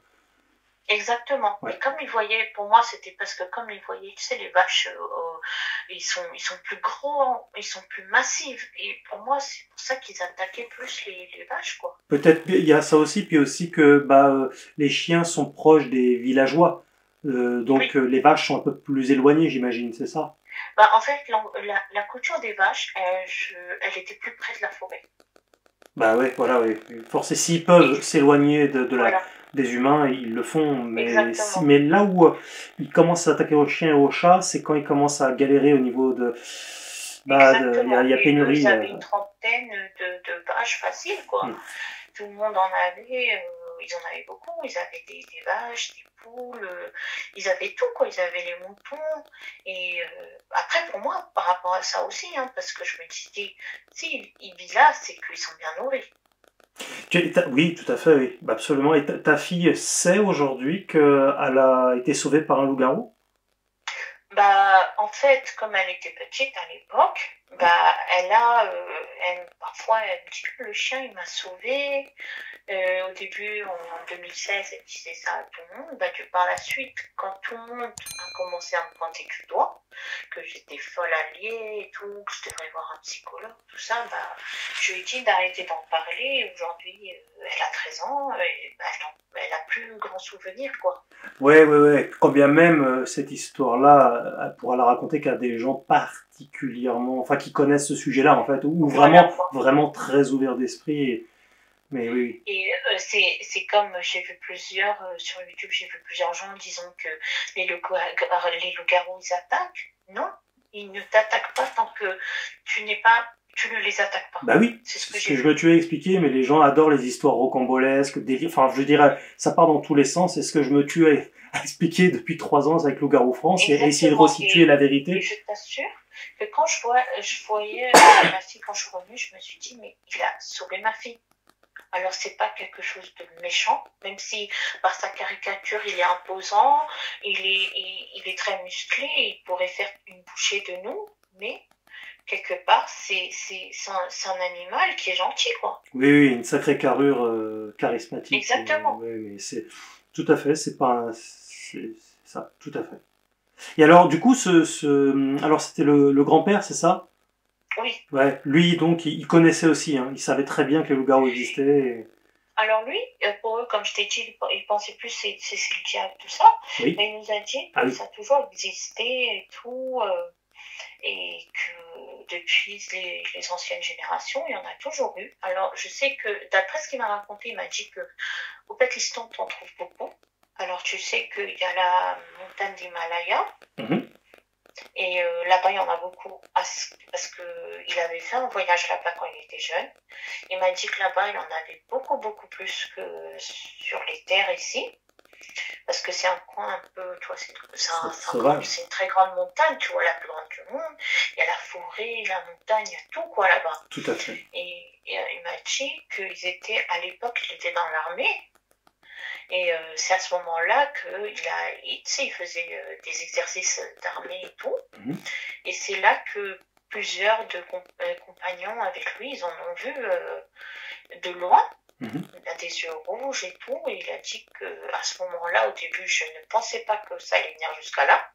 Exactement. Ouais. Et comme ils voyaient, pour moi, c'était parce que comme ils voyaient, tu sais, les vaches, ils sont plus gros, ils sont plus massifs. Et pour moi, c'est pour ça qu'ils attaquaient plus les vaches, quoi. Peut-être il y a ça aussi, puis aussi que les chiens sont proches des villageois. Donc les vaches sont un peu plus éloignées, j'imagine, c'est ça? En fait, la couture des vaches, elle était plus près de la forêt. Bah ouais, voilà, oui. Forcément, s'ils peuvent s'éloigner des humains, ils le font. Mais là où ils commencent à attaquer aux chiens et aux chats, c'est quand ils commencent à galérer au niveau de... il y a pénurie. Ils avaient une trentaine de vaches faciles, quoi. Tout le monde en avait... ils en avaient beaucoup, ils avaient des vaches, des poules, ils avaient tout, quoi. Ils avaient les moutons. Et après, pour moi, par rapport à ça aussi, hein, parce que je me disais, si ils vivent là, c'est qu'ils sont bien nourris. Oui, tout à fait, oui, absolument. Et ta fille sait aujourd'hui qu'elle a été sauvée par un loup-garou? Bah, en fait, comme elle était petite à l'époque, bah, parfois, elle me dit que le chien, il m'a sauvée. Au début, en 2016, elle disait ça à tout le monde. Bah, par la suite, quand tout le monde a commencé à me pointer du doigt, que j'étais folle alliée et tout, que je devrais voir un psychologue, tout ça, bah, je lui ai dit d'arrêter d'en parler. Aujourd'hui, elle a 13 ans et bah, elle a plus grand souvenir, quoi. Ouais. Quand bien même cette histoire-là, elle pourra la raconter qu'à des gens particulièrement, enfin qui connaissent ce sujet-là en fait, ou Voilà, vraiment, quoi. vraiment très ouverts d'esprit. Mais oui. Et c'est comme j'ai vu plusieurs, sur YouTube, j'ai vu plusieurs gens disant que les loups-garous, ils attaquent. Non, ils ne t'attaquent pas tant que tu ne les attaques pas. Bah oui, C'est ce c'est que ce j'ai que je vu. me tuais à expliquer, mais les gens adorent les histoires rocambolesques, enfin je dirais, ça part dans tous les sens, c'est ce que je me tue à expliquer depuis 3 ans avec Loup-garou France, et essayer de Exactement. resituer la Et vérité. je t'assure que quand je voyais ma fille, quand je suis revenue, je me suis dit, mais il a sauvé ma fille. Alors c'est pas quelque chose de méchant, même si par sa caricature il est imposant, il est très musclé, il pourrait faire une bouchée de nous, mais quelque part c'est un animal qui est gentil, quoi. Oui, une sacrée carrure charismatique. Exactement. Oui, mais c'est tout à fait, c'est ça, tout à fait. Et alors, du coup, alors c'était le grand-père, c'est ça? Oui. Ouais, lui donc, il connaissait aussi, hein, il savait très bien que les loups-garous existaient. Alors lui, pour eux, comme je t'ai dit, il pensait plus c'est le diable, tout ça, Oui. mais il nous a dit que Ah oui. ça a toujours existé et tout. Et que depuis les anciennes générations, il y en a toujours eu. Alors, je sais que, d'après ce qu'il m'a raconté, il m'a dit que au Pakistan, tu en trouves beaucoup. Alors, tu sais qu'il y a la montagne d'Himalaya, et là-bas, il y en a beaucoup, parce qu'il avait fait un voyage là-bas quand il était jeune. Il m'a dit que là-bas, il y en avait beaucoup, beaucoup plus que sur les terres ici. Parce que c'est un coin un peu, tu vois, c'est une très grande montagne, tu vois, la plus grande du monde. Il y a la forêt, la montagne, il y a tout, quoi, là-bas. Tout à fait. Et il m'a dit qu'ils étaient, à l'époque, il était dans l'armée. Et c'est à ce moment-là il faisait des exercices d'armée et tout. Et c'est là que plusieurs compagnons avec lui, ils en ont vu de loin. Il a des yeux rouges et tout, et il a dit qu'à ce moment-là, au début, je ne pensais pas que ça allait venir jusqu'à là.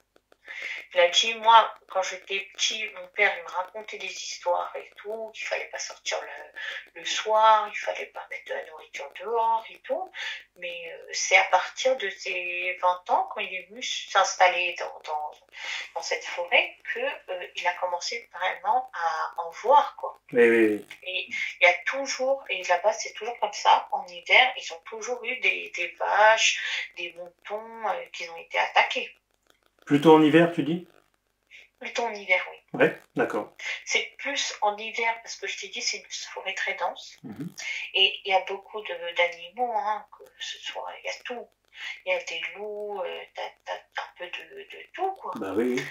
Il a dit, moi, quand j'étais petit, mon père, il me racontait des histoires et tout, qu'il fallait pas sortir le soir, il fallait pas mettre de la nourriture dehors et tout. Mais c'est à partir de ses 20 ans, quand il est venu s'installer dans cette forêt, qu'il a commencé vraiment à en voir, quoi. Oui. Et il y a toujours, et là-bas c'est toujours comme ça, en hiver, ils ont toujours eu des vaches, des moutons qui ont été attaqués. Plutôt en hiver, tu dis? Plutôt en hiver, oui. Ouais, d'accord. C'est plus en hiver, parce que je t'ai dit, c'est une forêt très dense. Et il y a beaucoup d'animaux, hein, que ce soit, il y a tout. Il y a des loups, t'as un peu de tout, quoi. Bah oui.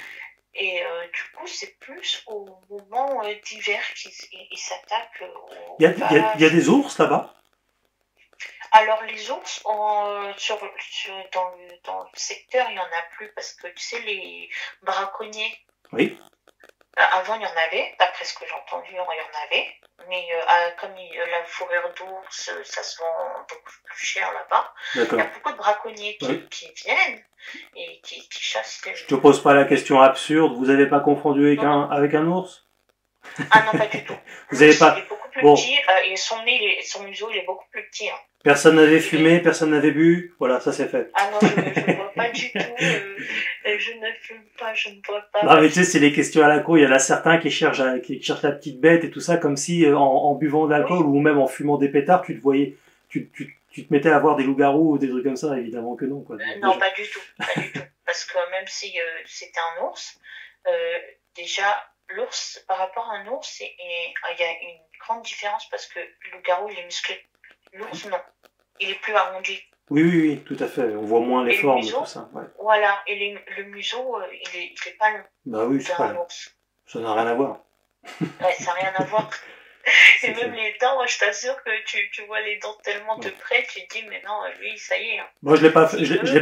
Et du coup, c'est plus au moment d'hiver qu'ils s'attaquent aux vaches. Il y a des ours là-bas? Alors les ours, dans le secteur, il n'y en a plus parce que tu sais, les braconniers, oui. Avant il y en avait, d'après ce que j'ai entendu, il y en avait, mais comme la fourrure d'ours, ça se vend beaucoup plus cher là-bas, il y a beaucoup de braconniers qui viennent et qui chassent les ours. Je te pose pas la question absurde, vous n'avez pas confondu avec un ours? Ah non, pas du tout. Vous avez pas... Il est beaucoup plus petit, et son nez, son museau, il est beaucoup plus petit. Hein. Personne n'avait fumé, personne n'avait bu, voilà, ça c'est fait. Ah non, je ne bois pas du tout, je ne fume pas, je ne bois pas. Non mais tu sais, c'est les questions à la con, il y en a certains qui cherchent la petite bête et tout ça, comme si en buvant de l'alcool ou même en fumant des pétards, tu te mettais à voir des loups-garous ou des trucs comme ça, évidemment que non. Quoi. Non, pas du tout, pas du tout. Parce que même si c'était un ours, déjà, l'ours, par rapport à un ours, il y a une grande différence parce que le loup-garou, il est musclé. L'ours, non. Il est plus arrondi. Oui, tout à fait. On voit moins les formes et tout ça. Ouais. Voilà. Et le museau, il est pas long. Bah oui, c'est pas long. Ça n'a rien à voir. Ouais, ça n'a rien à voir. Et même les dents, je t'assure que tu vois les dents tellement de près, tu te dis, mais non, lui, ça y est. Hein. Moi, je l'ai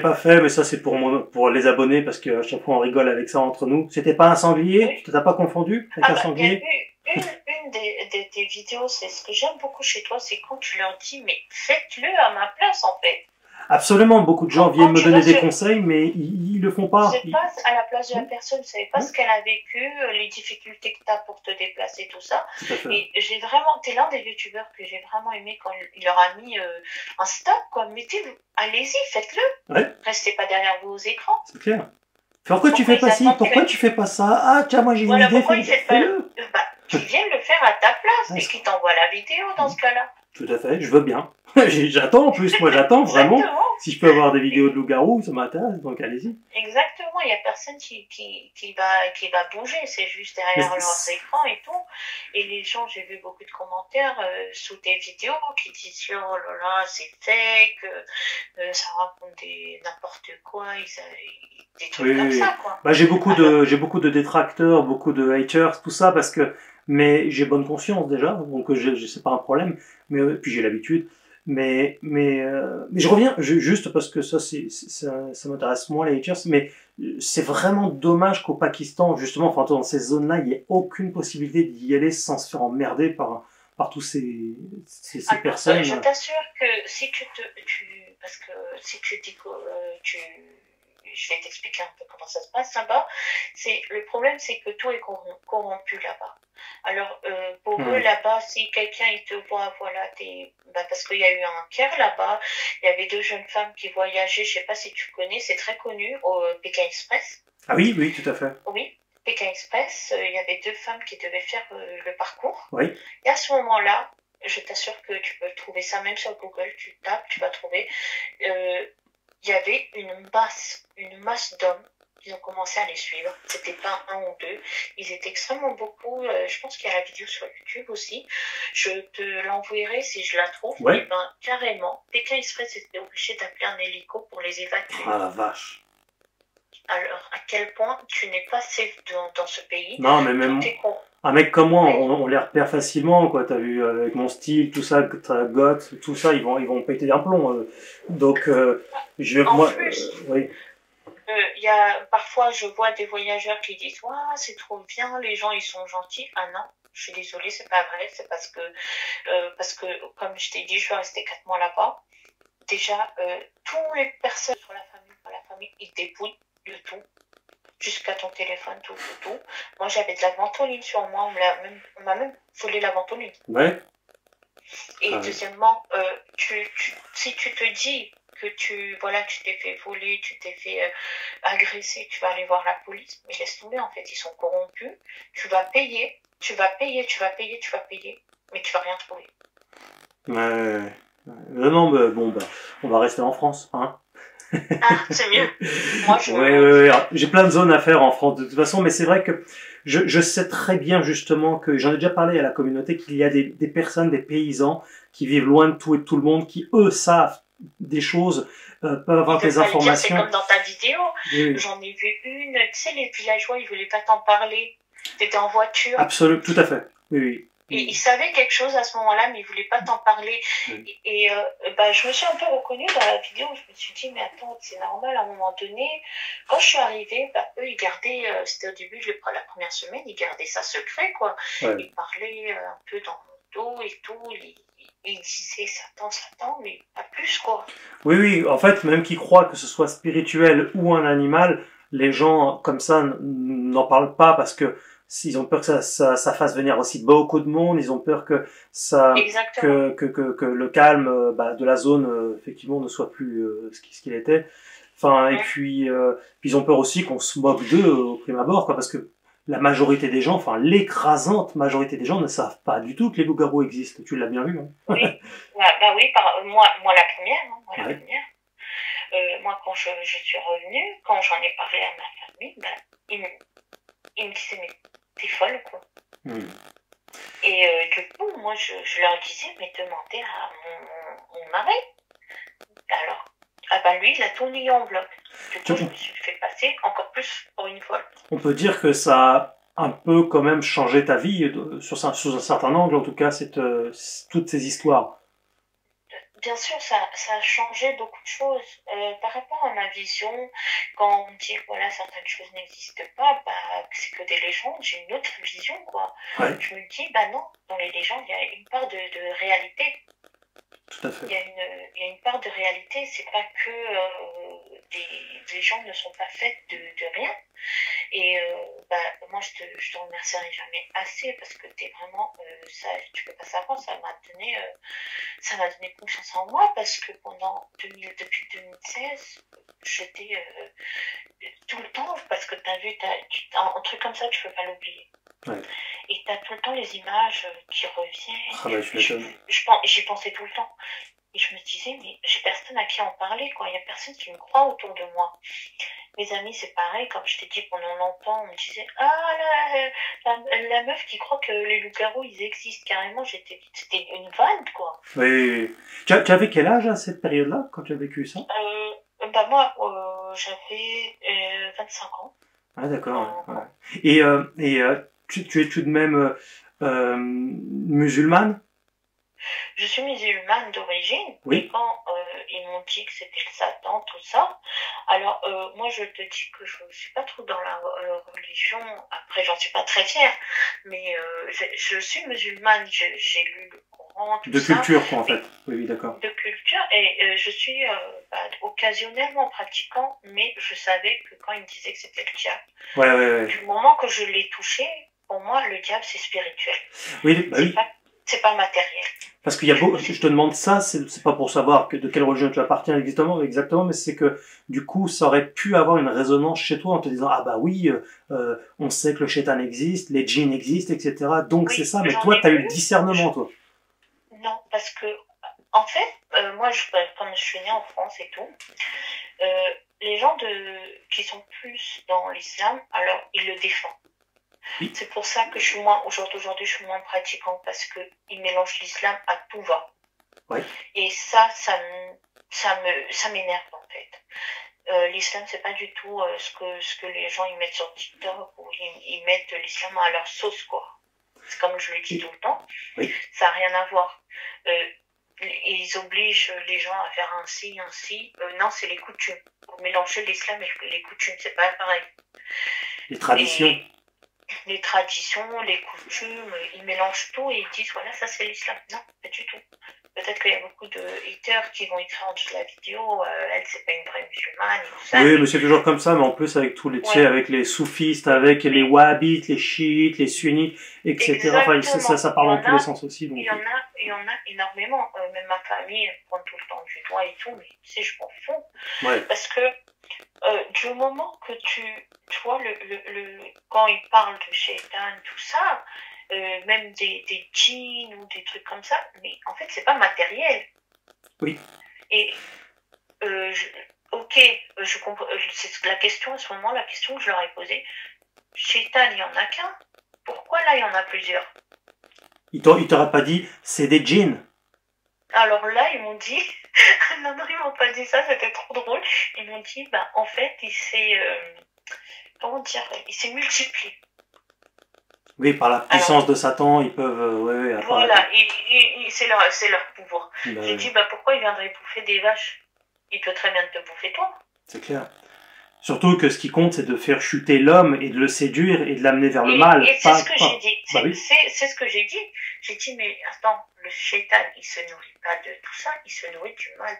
pas fait, mais ça, c'est pour les abonnés, parce qu'à chaque fois, on rigole avec ça entre nous. C'était pas un sanglier? Oui. Tu t'as pas confondu avec un sanglier? Il y a une des vidéos, c'est ce que j'aime beaucoup chez toi, c'est quand tu leur dis, mais faites-le à ma place, en fait. Absolument, beaucoup de gens viennent me donner des conseils, mais ils le font pas. Vous n'êtes pas à la place de la personne, vous savez pas ce qu'elle a vécu, les difficultés que tu as pour te déplacer, tout ça. Et j'ai vraiment, t'es l'un des youtubeurs que j'ai vraiment aimé quand il leur a mis un stop, quoi. Mettez-vous, allez-y, faites-le. Ouais. Restez pas derrière vos écrans. C'est clair. Pourquoi tu fais pas ci? Pourquoi tu fais pas ça? Ah, tiens, moi j'ai une idée. Pourquoi ils font pas qu'ils viennent le faire à ta place et qu'ils t'envoient la vidéo dans ce cas-là. Tout à fait, je veux bien. J'attends en plus, moi j'attends vraiment. Si je peux avoir des vidéos de loup-garou, ça m'intéresse, donc allez-y. Exactement, il n'y a personne qui va bouger, c'est juste derrière leurs écrans et tout. Et les gens, j'ai vu beaucoup de commentaires sous tes vidéos qui disent oh là là, c'est fake, ça raconte n'importe quoi, des trucs comme ça, quoi. Bah, j'ai beaucoup de détracteurs, beaucoup de haters, tout ça, parce que mais j'ai bonne conscience déjà, donc c'est pas un problème, mais puis j'ai l'habitude. Mais je reviens juste parce que ça m'intéresse moins les haters, mais c'est vraiment dommage qu'au Pakistan justement, enfin dans ces zones-là, il n'y ait aucune possibilité d'y aller sans se faire emmerder par tous ces personnes. Je t'assure que si parce que si tu dis que je vais t'expliquer un peu comment ça se passe là-bas. Le problème, c'est que tout est corrompu là-bas. Alors, pour eux, là-bas, si quelqu'un, il te voit, voilà, parce qu'il y a eu un Caire là-bas, il y avait 2 jeunes femmes qui voyageaient, je sais pas si tu connais, c'est très connu, au Pékin Express. Ah oui, oui, tout à fait. Oui, Pékin Express, il y avait 2 femmes qui devaient faire le parcours. Oui. Et à ce moment-là, je t'assure que tu peux trouver ça, même sur Google, tu tapes, tu vas trouver, il y avait une masse d'hommes. Ils ont commencé à les suivre. C'était pas un ou deux. Ils étaient extrêmement beaucoup. Je pense qu'il y a la vidéo sur YouTube aussi. Je te l'enverrai si je la trouve. Ouais. Et ben, carrément, Pékin Express était obligé d'appeler un hélico pour les évacuer. Ah la vache. Alors, à quel point tu n'es pas safe dans ce pays. Non, mais même un mec comme moi, on les repère facilement, quoi. T'as vu, avec mon style, tout ça, goth, tout ça, ils vont péter un plomb. Donc, oui. Parfois, je vois des voyageurs qui disent « Waouh, c'est trop bien, les gens, ils sont gentils. » Ah non, je suis désolée, c'est pas vrai. C'est parce que, comme je t'ai dit, je suis restée 4 mois là-bas. Déjà, toutes les personnes sur la famille, ils dépouillent de tout. Jusqu'à ton téléphone, tout. Moi, j'avais de la ventoline sur moi. On m'a même volé la ventoline. Ouais. Et deuxièmement, si tu te dis que tu t'es fait voler, tu t'es fait agresser, tu vas aller voir la police, mais laisse tomber, en fait, ils sont corrompus. Tu vas payer, mais tu vas rien trouver. Ouais. Non, mais bon, on va rester en France, hein. Ah, c'est mieux. Moi, ouais. J'ai plein de zones à faire en France de toute façon, mais c'est vrai que je sais très bien justement que j'en ai déjà parlé à la communauté qu'il y a des personnes, des paysans qui vivent loin de tout et de tout le monde, qui eux savent des choses, peuvent avoir des informations. C'est comme dans ta vidéo, oui. J'en ai vu une, tu sais, les villageois, ils voulaient pas t'en parler. T'étais en voiture. Absolument, tout à fait. Oui. Et ils savaient quelque chose à ce moment-là, mais ils voulaient pas t'en parler. Oui. Et je me suis un peu reconnue dans la vidéo. Je me suis dit, mais attends, c'est normal. À un moment donné, quand je suis arrivée, eux, ils gardaient. C'était au début, la première semaine, ils gardaient ça secret, quoi. Ouais. Ils parlaient un peu dans mon dos et tout. Ils disaient Satan, mais pas plus, quoi. Oui. En fait, même qu'ils croient que ce soit spirituel ou un animal, les gens comme ça n'en parlent pas parce que ils ont peur que ça fasse venir aussi beaucoup de monde, ils ont peur que que le calme de la zone effectivement ne soit plus ce qu'il était. Enfin, et puis ils ont peur aussi qu'on se moque d'eux au prime abord, quoi, parce que la majorité des gens, enfin l'écrasante majorité des gens ne savent pas du tout que les loups-garous existent. Tu l'as bien vu, hein? Oui, moi la première, moi quand je suis revenue, quand j'en ai parlé à ma famille, ils me disaient mais t'es folle, quoi. Et du coup, moi, je leur disais, mais demandez à mon mari. Alors, lui, il a tout nié en bloc. Du coup, je me suis fait passer encore plus pour une folle. On peut dire que ça un peu quand même changé ta vie sous un certain angle, en tout cas, toutes ces histoires. Bien sûr, ça a changé beaucoup de choses. Par rapport à ma vision, quand on me dit que voilà, certaines choses n'existent pas, bah, que c'est que des légendes, j'ai une autre vision, quoi. Ouais, Je me dis, bah non, dans les légendes, il y a une part de réalité. tout à fait. Il y a une part de réalité, c'est pas que des légendes ne sont pas faites de rien. Et bah, moi, je te remercierai jamais assez parce que t'es vraiment, ça, tu peux pas savoir, ça m'a donné confiance en moi parce que depuis 2016, j'étais tout le temps, parce que t'as vu, un truc comme ça, tu peux pas l'oublier. Ouais. Et t'as tout le temps les images qui reviennent. Ah bah, tu m'étonnes. J'y pensais tout le temps. Et je me disais, mais j'ai personne à qui en parler, quoi. Il y a personne qui me croit autour de moi. Mes amis, c'est pareil, comme je t'ai dit pendant longtemps, on me disait, ah la meuf qui croit que les loups-garous, ils existent carrément, c'était une vanne, quoi. Oui. Tu avais quel âge à cette période-là, quand tu as vécu ça? Bah moi, j'avais 25 ans. Ah d'accord. Ouais. Et tu es tout de même musulmane? Je suis musulmane d'origine, Oui. et quand ils m'ont dit que c'était le Satan, tout ça, alors moi je te dis que je suis pas trop dans la religion, après j'en suis pas très fière, mais je suis musulmane, j'ai lu le Coran, tout de ça. culture, quoi, en fait. Oui, d'accord. De culture, et je suis occasionnellement pratiquant, mais je savais que quand ils me disaient que c'était le diable, Ouais. du moment que je l'ai touché, pour moi le diable c'est spirituel. Oui, bah oui. C'est pas matériel. Parce qu'il y a beau, je te demande ça, c'est pas pour savoir de quelle religion tu appartiens exactement, mais c'est que du coup, ça aurait pu avoir une résonance chez toi en te disant, ah bah oui, on sait que le shaitan existe, les djinns existent, etc. Donc oui, c'est ça, mais toi, t'as eu le discernement, toi. Non, parce que, en fait, moi, comme je suis née en France et tout, les gens qui sont plus dans l'islam, alors ils le défendent. Oui. C'est pour ça que aujourd'hui, je suis moins pratiquante parce que ils mélangent l'islam à tout va. Oui. Et ça m'énerve en fait. L'islam, c'est pas du tout ce que les gens ils mettent sur TikTok ou ils mettent l'islam à leur sauce, quoi. C'est comme je le dis tout le temps. Oui. Ça n'a rien à voir. Ils obligent les gens à faire ainsi. Non, c'est les coutumes. Vous mélangez l'islam et les coutumes, c'est pas pareil. Les traditions. Les traditions, les coutumes, ils mélangent tout et ils disent voilà, ça c'est l'islam. Non, pas du tout. Peut-être qu'il y a beaucoup de haters qui vont écrire en dessous de la vidéo, elle c'est pas une vraie musulmane et tout ça. Oui, mais c'est toujours comme ça, mais en plus avec tous les, tu sais, avec les soufistes, avec les wahhabites, les chiites, les sunnites, etc. Enfin, ça parle dans tous les sens aussi. Donc. Il y en a énormément. Même ma famille, elle prend tout le temps du doigt et tout, mais tu sais, je m'en fous. Ouais. Parce que du moment que tu vois, quand ils parlent de shaitan, tout ça, même des djinns ou des trucs comme ça, mais en fait, c'est pas matériel. Oui. Et je comprends. C'est la question à ce moment, la question que je leur ai posée. Shaitan, il y en a qu'un. Pourquoi là, il y en a plusieurs? Il t'aurait pas dit, c'est des djinns. Alors là, ils m'ont dit, non, ils m'ont pas dit ça, c'était trop drôle. Ils m'ont dit, bah, en fait, il s'est multiplié. Oui, par la puissance de Satan, ils peuvent, voilà, c'est leur pouvoir. J'ai dit, bah, pourquoi il viendrait bouffer des vaches? Il peut très bien te bouffer toi. C'est clair. Surtout que ce qui compte, c'est de faire chuter l'homme et de le séduire et de l'amener vers le mal. Et c'est ce que j'ai dit. C'est ce que j'ai dit. J'ai dit, mais attends, le shaitan, il se nourrit pas de tout ça, il se nourrit du mal.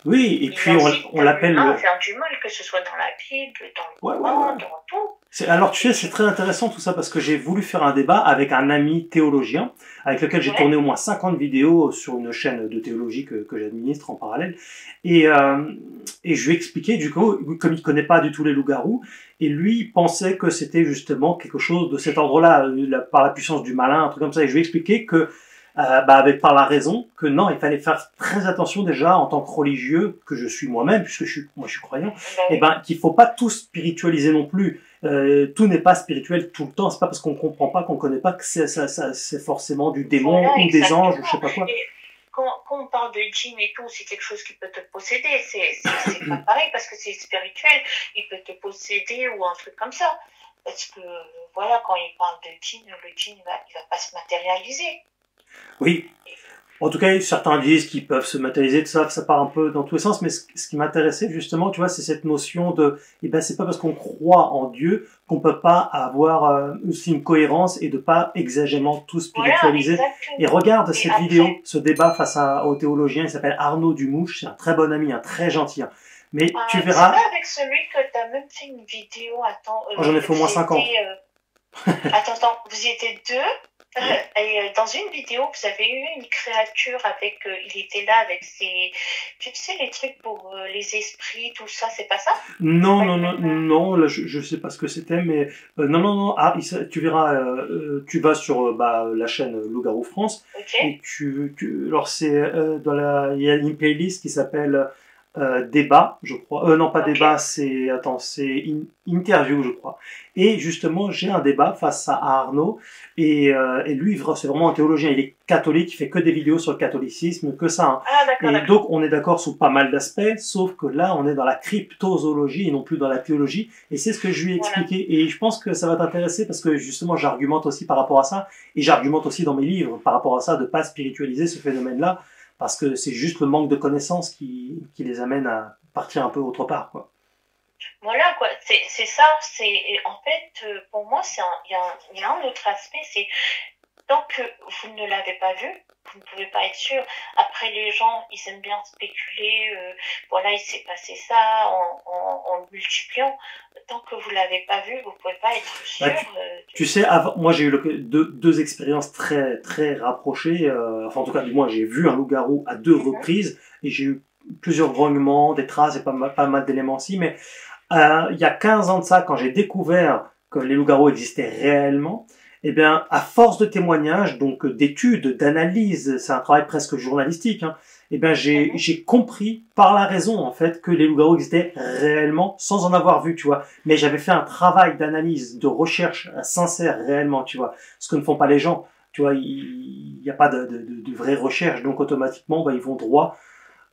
Oui, et puis on l'appelle le... faire du mal, que ce soit dans la Bible, dans le Coran, dans tout. Alors tu sais, c'est très intéressant tout ça parce que j'ai voulu faire un débat avec un ami théologien avec lequel j'ai tourné au moins 50 vidéos sur une chaîne de théologie que j'administre en parallèle. Et je lui ai expliqué, du coup, comme il connaît pas du tout les loups-garous, et lui il pensait que c'était justement quelque chose de cet ordre-là, par la puissance du malin, un truc comme ça. Et je lui ai expliqué que par la raison que non, il fallait faire très attention déjà en tant que religieux, que je suis moi-même, puisque je suis croyant, et qu'il faut pas tout spiritualiser non plus. Tout n'est pas spirituel tout le temps. C'est pas parce qu'on comprend pas, qu'on connaît pas que c'est forcément du démon ou des anges ou je sais pas quoi. Et quand on parle de djinn et tout, c'est quelque chose qui peut te posséder. C'est pas pareil parce que c'est spirituel. Il peut te posséder ou un truc comme ça. Parce que, voilà, quand il parle de djinn, le djinn, il va pas se matérialiser. Oui. En tout cas, certains disent qu'ils peuvent se matérialiser, tout ça, ça part un peu dans tous les sens, mais ce qui m'intéressait justement, tu vois, c'est cette notion de, eh ben, c'est pas parce qu'on croit en Dieu qu'on peut pas avoir aussi une cohérence et de pas exagérément tout spiritualiser. Voilà, et regarde et cette après... vidéo, ce débat face au théologien, il s'appelle Arnaud Dumouche, c'est un très bon ami, un très gentil. Hein. Mais tu verras... C'est pas avec celui que tu as même fait une vidéo, attends... J'en ai fait au moins 50. Attends, vous y étiez deux. Et dans une vidéo, vous avez eu une créature avec, il était là avec ses, tu sais, les trucs pour les esprits, tout ça, c'est pas ça? Non, là, je sais pas ce que c'était, mais non. Ah, tu verras, tu vas sur la chaîne Loup-Garou France, et alors c'est il y a une playlist qui s'appelle débat, je crois. Non, pas débat, c'est interview, je crois. Et justement, j'ai un débat face à Arnaud, et lui, c'est vraiment un théologien. Il est catholique, il fait que des vidéos sur le catholicisme, que ça. Hein. Ah, d'accord. Et donc, on est d'accord sur pas mal d'aspects, sauf que là, on est dans la cryptozoologie et non plus dans la théologie. Et c'est ce que je lui ai expliqué. Et je pense que ça va t'intéresser parce que justement, j'argumente aussi par rapport à ça, et j'argumente aussi dans mes livres par rapport à ça, de pas spiritualiser ce phénomène-là. Parce que c'est juste le manque de connaissances qui les amène à partir un peu autre part, quoi. Voilà, quoi. C'est ça. En fait, pour moi, il y a un autre aspect, c'est tant que vous ne l'avez pas vu, vous ne pouvez pas être sûr. Après, les gens, ils aiment bien spéculer. Voilà, il s'est passé ça en le multipliant. Tant que vous l'avez pas vu, vous pouvez pas être sûr. Tu sais, moi j'ai eu deux expériences très très rapprochées. Enfin, en tout cas, du moins, j'ai vu un loup-garou à 2 reprises et j'ai eu plusieurs grognements, des traces et pas mal d'éléments aussi. Mais il y a 15 ans de ça, quand j'ai découvert que les loups-garous existaient réellement, eh bien, à force de témoignages, donc d'études, d'analyses, c'est un travail presque journalistique, hein, eh bien, j'ai compris par la raison, en fait, que les loups-garous existaient réellement sans en avoir vu, tu vois. Mais j'avais fait un travail d'analyse, de recherche sincère réellement, tu vois. Ce que ne font pas les gens, tu vois. Il n'y a pas de vraie recherche, donc automatiquement, ils vont droit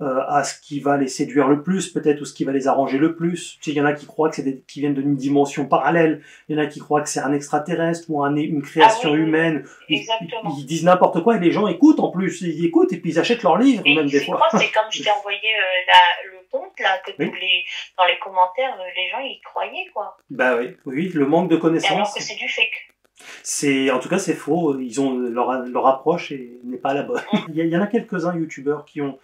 à ce qui va les séduire le plus, peut-être, ou ce qui va les arranger le plus. Tu sais, il y en a qui croient que qui viennent d'une dimension parallèle. Il y en a qui croient que c'est un extraterrestre ou une création humaine. Ils disent n'importe quoi et les gens écoutent en plus. Ils écoutent et puis ils achètent leurs livres, même des fois. C'est comme je t'ai envoyé le compte, là, que dans les commentaires, les gens, ils croyaient, quoi. Bah oui, le manque de connaissances. Alors que c'est du fake. En tout cas, c'est faux. Ils ont leur approche et n'est pas la bonne. Il y en a quelques-uns youtubeurs qui ont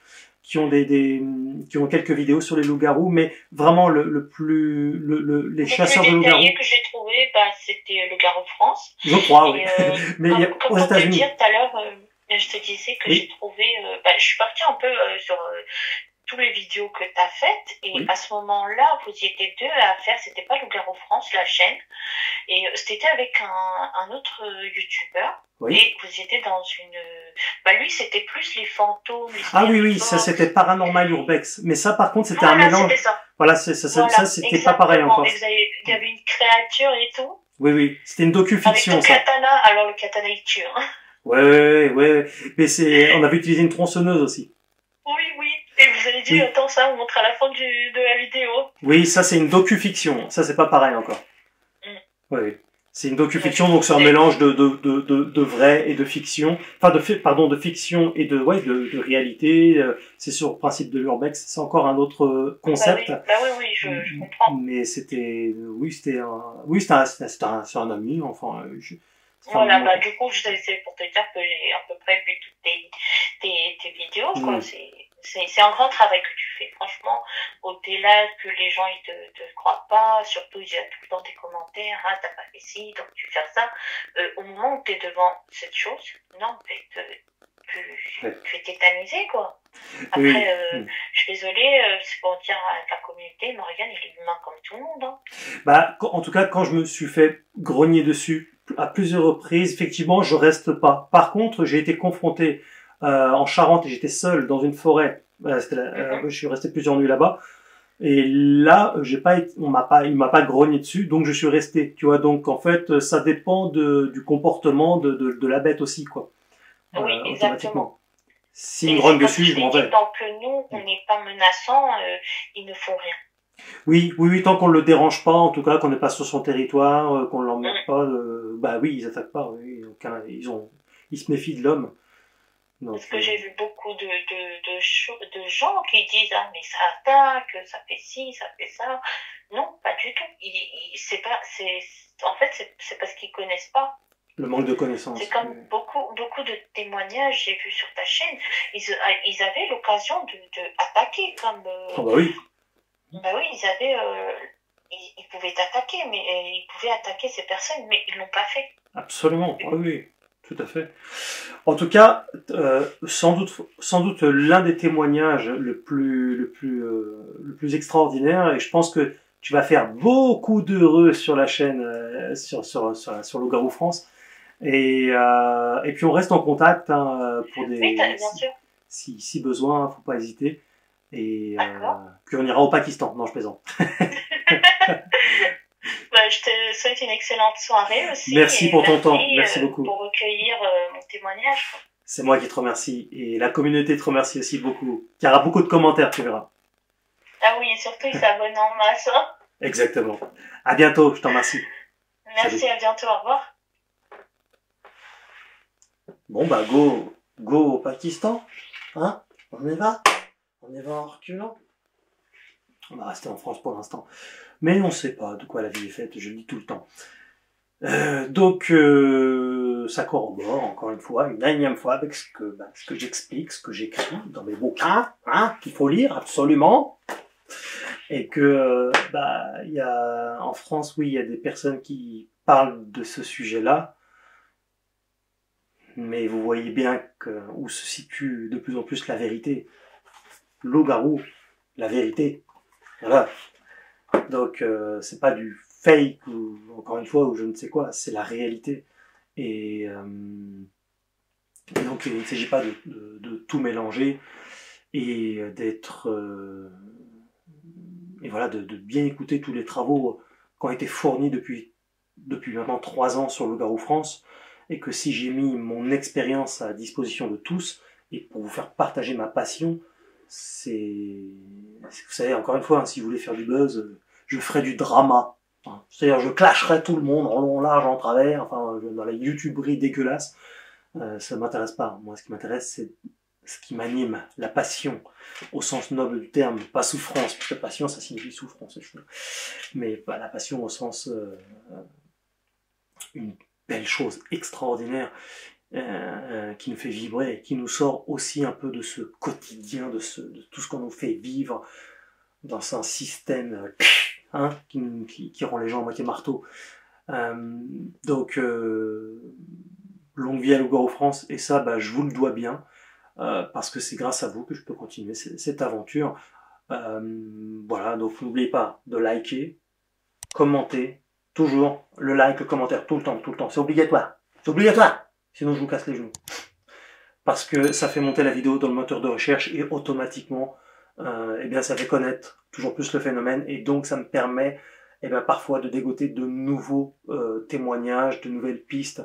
quelques vidéos sur les loups-garous, mais vraiment les chasseurs de loups-garous. Le plus détaillé que j'ai trouvé, c'était le Garou France. Je crois, oui. Mais comme aux États-Unis. Dire tout à l'heure, je te disais que j'ai trouvé, je suis partie un peu sur toutes les vidéos que tu as faites, et à ce moment-là, vous y étiez 2 à faire, c'était pas le Garou France, la chaîne, et c'était avec un autre youtubeur. Et vous étiez dans une... lui, c'était plus les fantômes. Oui, ça c'était Paranormal Urbex. Mais ça, par contre, c'était un mélange. Ça. Voilà, ça c'était pas pareil encore. Il y avait une créature et tout. Oui, c'était une docu-fiction. Avec le katana, alors le katana il tue. Hein. Ouais. Mais on avait utilisé une tronçonneuse aussi. Oui. Et vous avez dit, attends, ça, on montre à la fin de la vidéo. Oui, ça c'est une docu-fiction. Ça c'est pas pareil encore. Oui. C'est une docu-fiction, donc c'est un mélange de vrai et de fiction. Enfin, de fiction et de réalité. C'est sur le principe de l'urbex. C'est encore un autre concept. Oui, je comprends. Mais c'était un ami, enfin. Voilà, du coup, c'est pour te dire que j'ai à peu près vu toutes tes vidéos, quoi. C'est un grand travail que tu fais, franchement, au-delà que les gens ils te croient pas, surtout il y a tout le temps des commentaires, t'as pas fait ci, donc tu fais ça. Au moment où tu es devant cette chose, non, en fait, tu es tétanisé, quoi. Après, je suis désolée, c'est pour dire à la communauté, Morgane, il est humain comme tout le monde. Hein. En tout cas, quand je me suis fait grogner dessus à plusieurs reprises, effectivement, je reste pas. Par contre, j'ai été confronté en Charente et j'étais seul dans une forêt. Je suis resté plusieurs nuits là-bas. Et là, il m'a pas grogné dessus, donc je suis resté. Tu vois, donc en fait, ça dépend du comportement de la bête aussi, quoi. Oui, exactement. S'il me grogne dessus, je m'en vais. Tant que nous, on n'est pas menaçant, ils ne font rien. Oui, oui, oui, tant qu'on le dérange pas, en tout cas, qu'on n'est pas sur son territoire, qu'on l'emmerde Mm. pas, bah oui, ils attaquent pas, oui, ils se méfient de l'homme. Parce Donc, que j'ai vu beaucoup de gens qui disent ah mais ça attaque, ça fait ci, ça fait ça. Non, pas du tout. C'est pas, en fait c'est parce qu'ils connaissent pas. le manque de C'est connaissances. comme beaucoup de témoignages j'ai vu sur ta chaîne. Ils avaient l'occasion de attaquer comme Ah bah oui, bah oui ils avaient ils pouvaient t'attaquer mais ils pouvaient attaquer ces personnes mais ils l'ont pas fait. absolument, ah oui, tout à fait. En tout cas, sans doute l'un des témoignages le plus extraordinaire, et je pense que tu vas faire beaucoup d'heureux sur la chaîne, sur Loup-Garou France. Et puis on reste en contact hein, pour Oui, des bien sûr. si besoin, faut pas hésiter. Et D'accord. puis on ira au Pakistan. Non, je plaisante. Bah, je te souhaite une excellente soirée aussi Merci et pour ton temps. merci Merci beaucoup. pour recueillir mon témoignage. C'est moi qui te remercie et la communauté te remercie aussi beaucoup. Il y aura beaucoup de commentaires, tu verras. Ah oui, et surtout, ils s'abonnent en masse. Hein. Exactement. À bientôt. Je t'en remercie. Merci, Salut. à bientôt, au revoir. Bon bah go au Pakistan. Hein? On y va? On y va en reculant? On va rester en France pour l'instant. Mais on ne sait pas de quoi la vie est faite, je le dis tout le temps. Donc, ça corrobore encore une fois, une énième fois avec ce que j'explique, ce que j'écris dans mes bouquins, hein, qu'il faut lire absolument. Et que, il y a, en France, oui, il y a des personnes qui parlent de ce sujet-là. Mais vous voyez bien où se situe de plus en plus la vérité. Loup-garou, la vérité. Voilà. Donc c'est pas du fake ou encore une fois ou je ne sais quoi, c'est la réalité. Et, donc il ne s'agit pas de tout mélanger et d'être et voilà de bien écouter tous les travaux qui ont été fournis depuis maintenant 3 ans sur le Garou France et que si j'ai mis mon expérience à disposition de tous et pour vous faire partager ma passion, vous savez encore une fois, hein, si vous voulez faire du buzz, je ferai du drama. C'est-à-dire je clasherai tout le monde en long, large, en travers, enfin dans la youtuberie dégueulasse. Ça m'intéresse pas. Moi, ce qui m'intéresse, c'est ce qui m'anime, la passion, au sens noble du terme, pas souffrance, parce que passion, ça signifie souffrance, mais la passion au sens une belle chose extraordinaire qui nous fait vibrer, qui nous sort aussi un peu de ce quotidien, de tout ce qu'on nous fait vivre dans un système qui rend les gens à moitié marteau. Donc, longue vie à Loup-Garou France, et ça, je vous le dois bien, parce que c'est grâce à vous que je peux continuer cette aventure. Voilà, donc n'oubliez pas de liker, commenter, toujours le like, le commentaire, tout le temps, c'est obligatoire, sinon je vous casse les genoux. Parce que ça fait monter la vidéo dans le moteur de recherche et automatiquement, ça fait connaître toujours plus le phénomène et donc ça me permet parfois de dégoter de nouveaux témoignages, de nouvelles pistes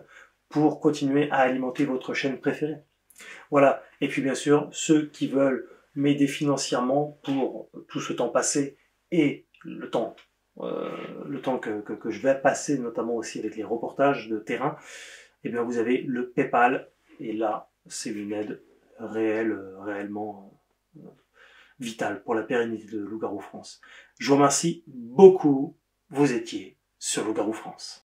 pour continuer à alimenter votre chaîne préférée. Voilà. Et puis bien sûr, ceux qui veulent m'aider financièrement pour tout ce temps passé et le temps que je vais passer, notamment aussi avec les reportages de terrain, vous avez le PayPal. Et là, c'est une aide réellement vitale pour la pérennité de Loup-Garou France. Je vous remercie beaucoup. Vous étiez sur Loup-Garou France.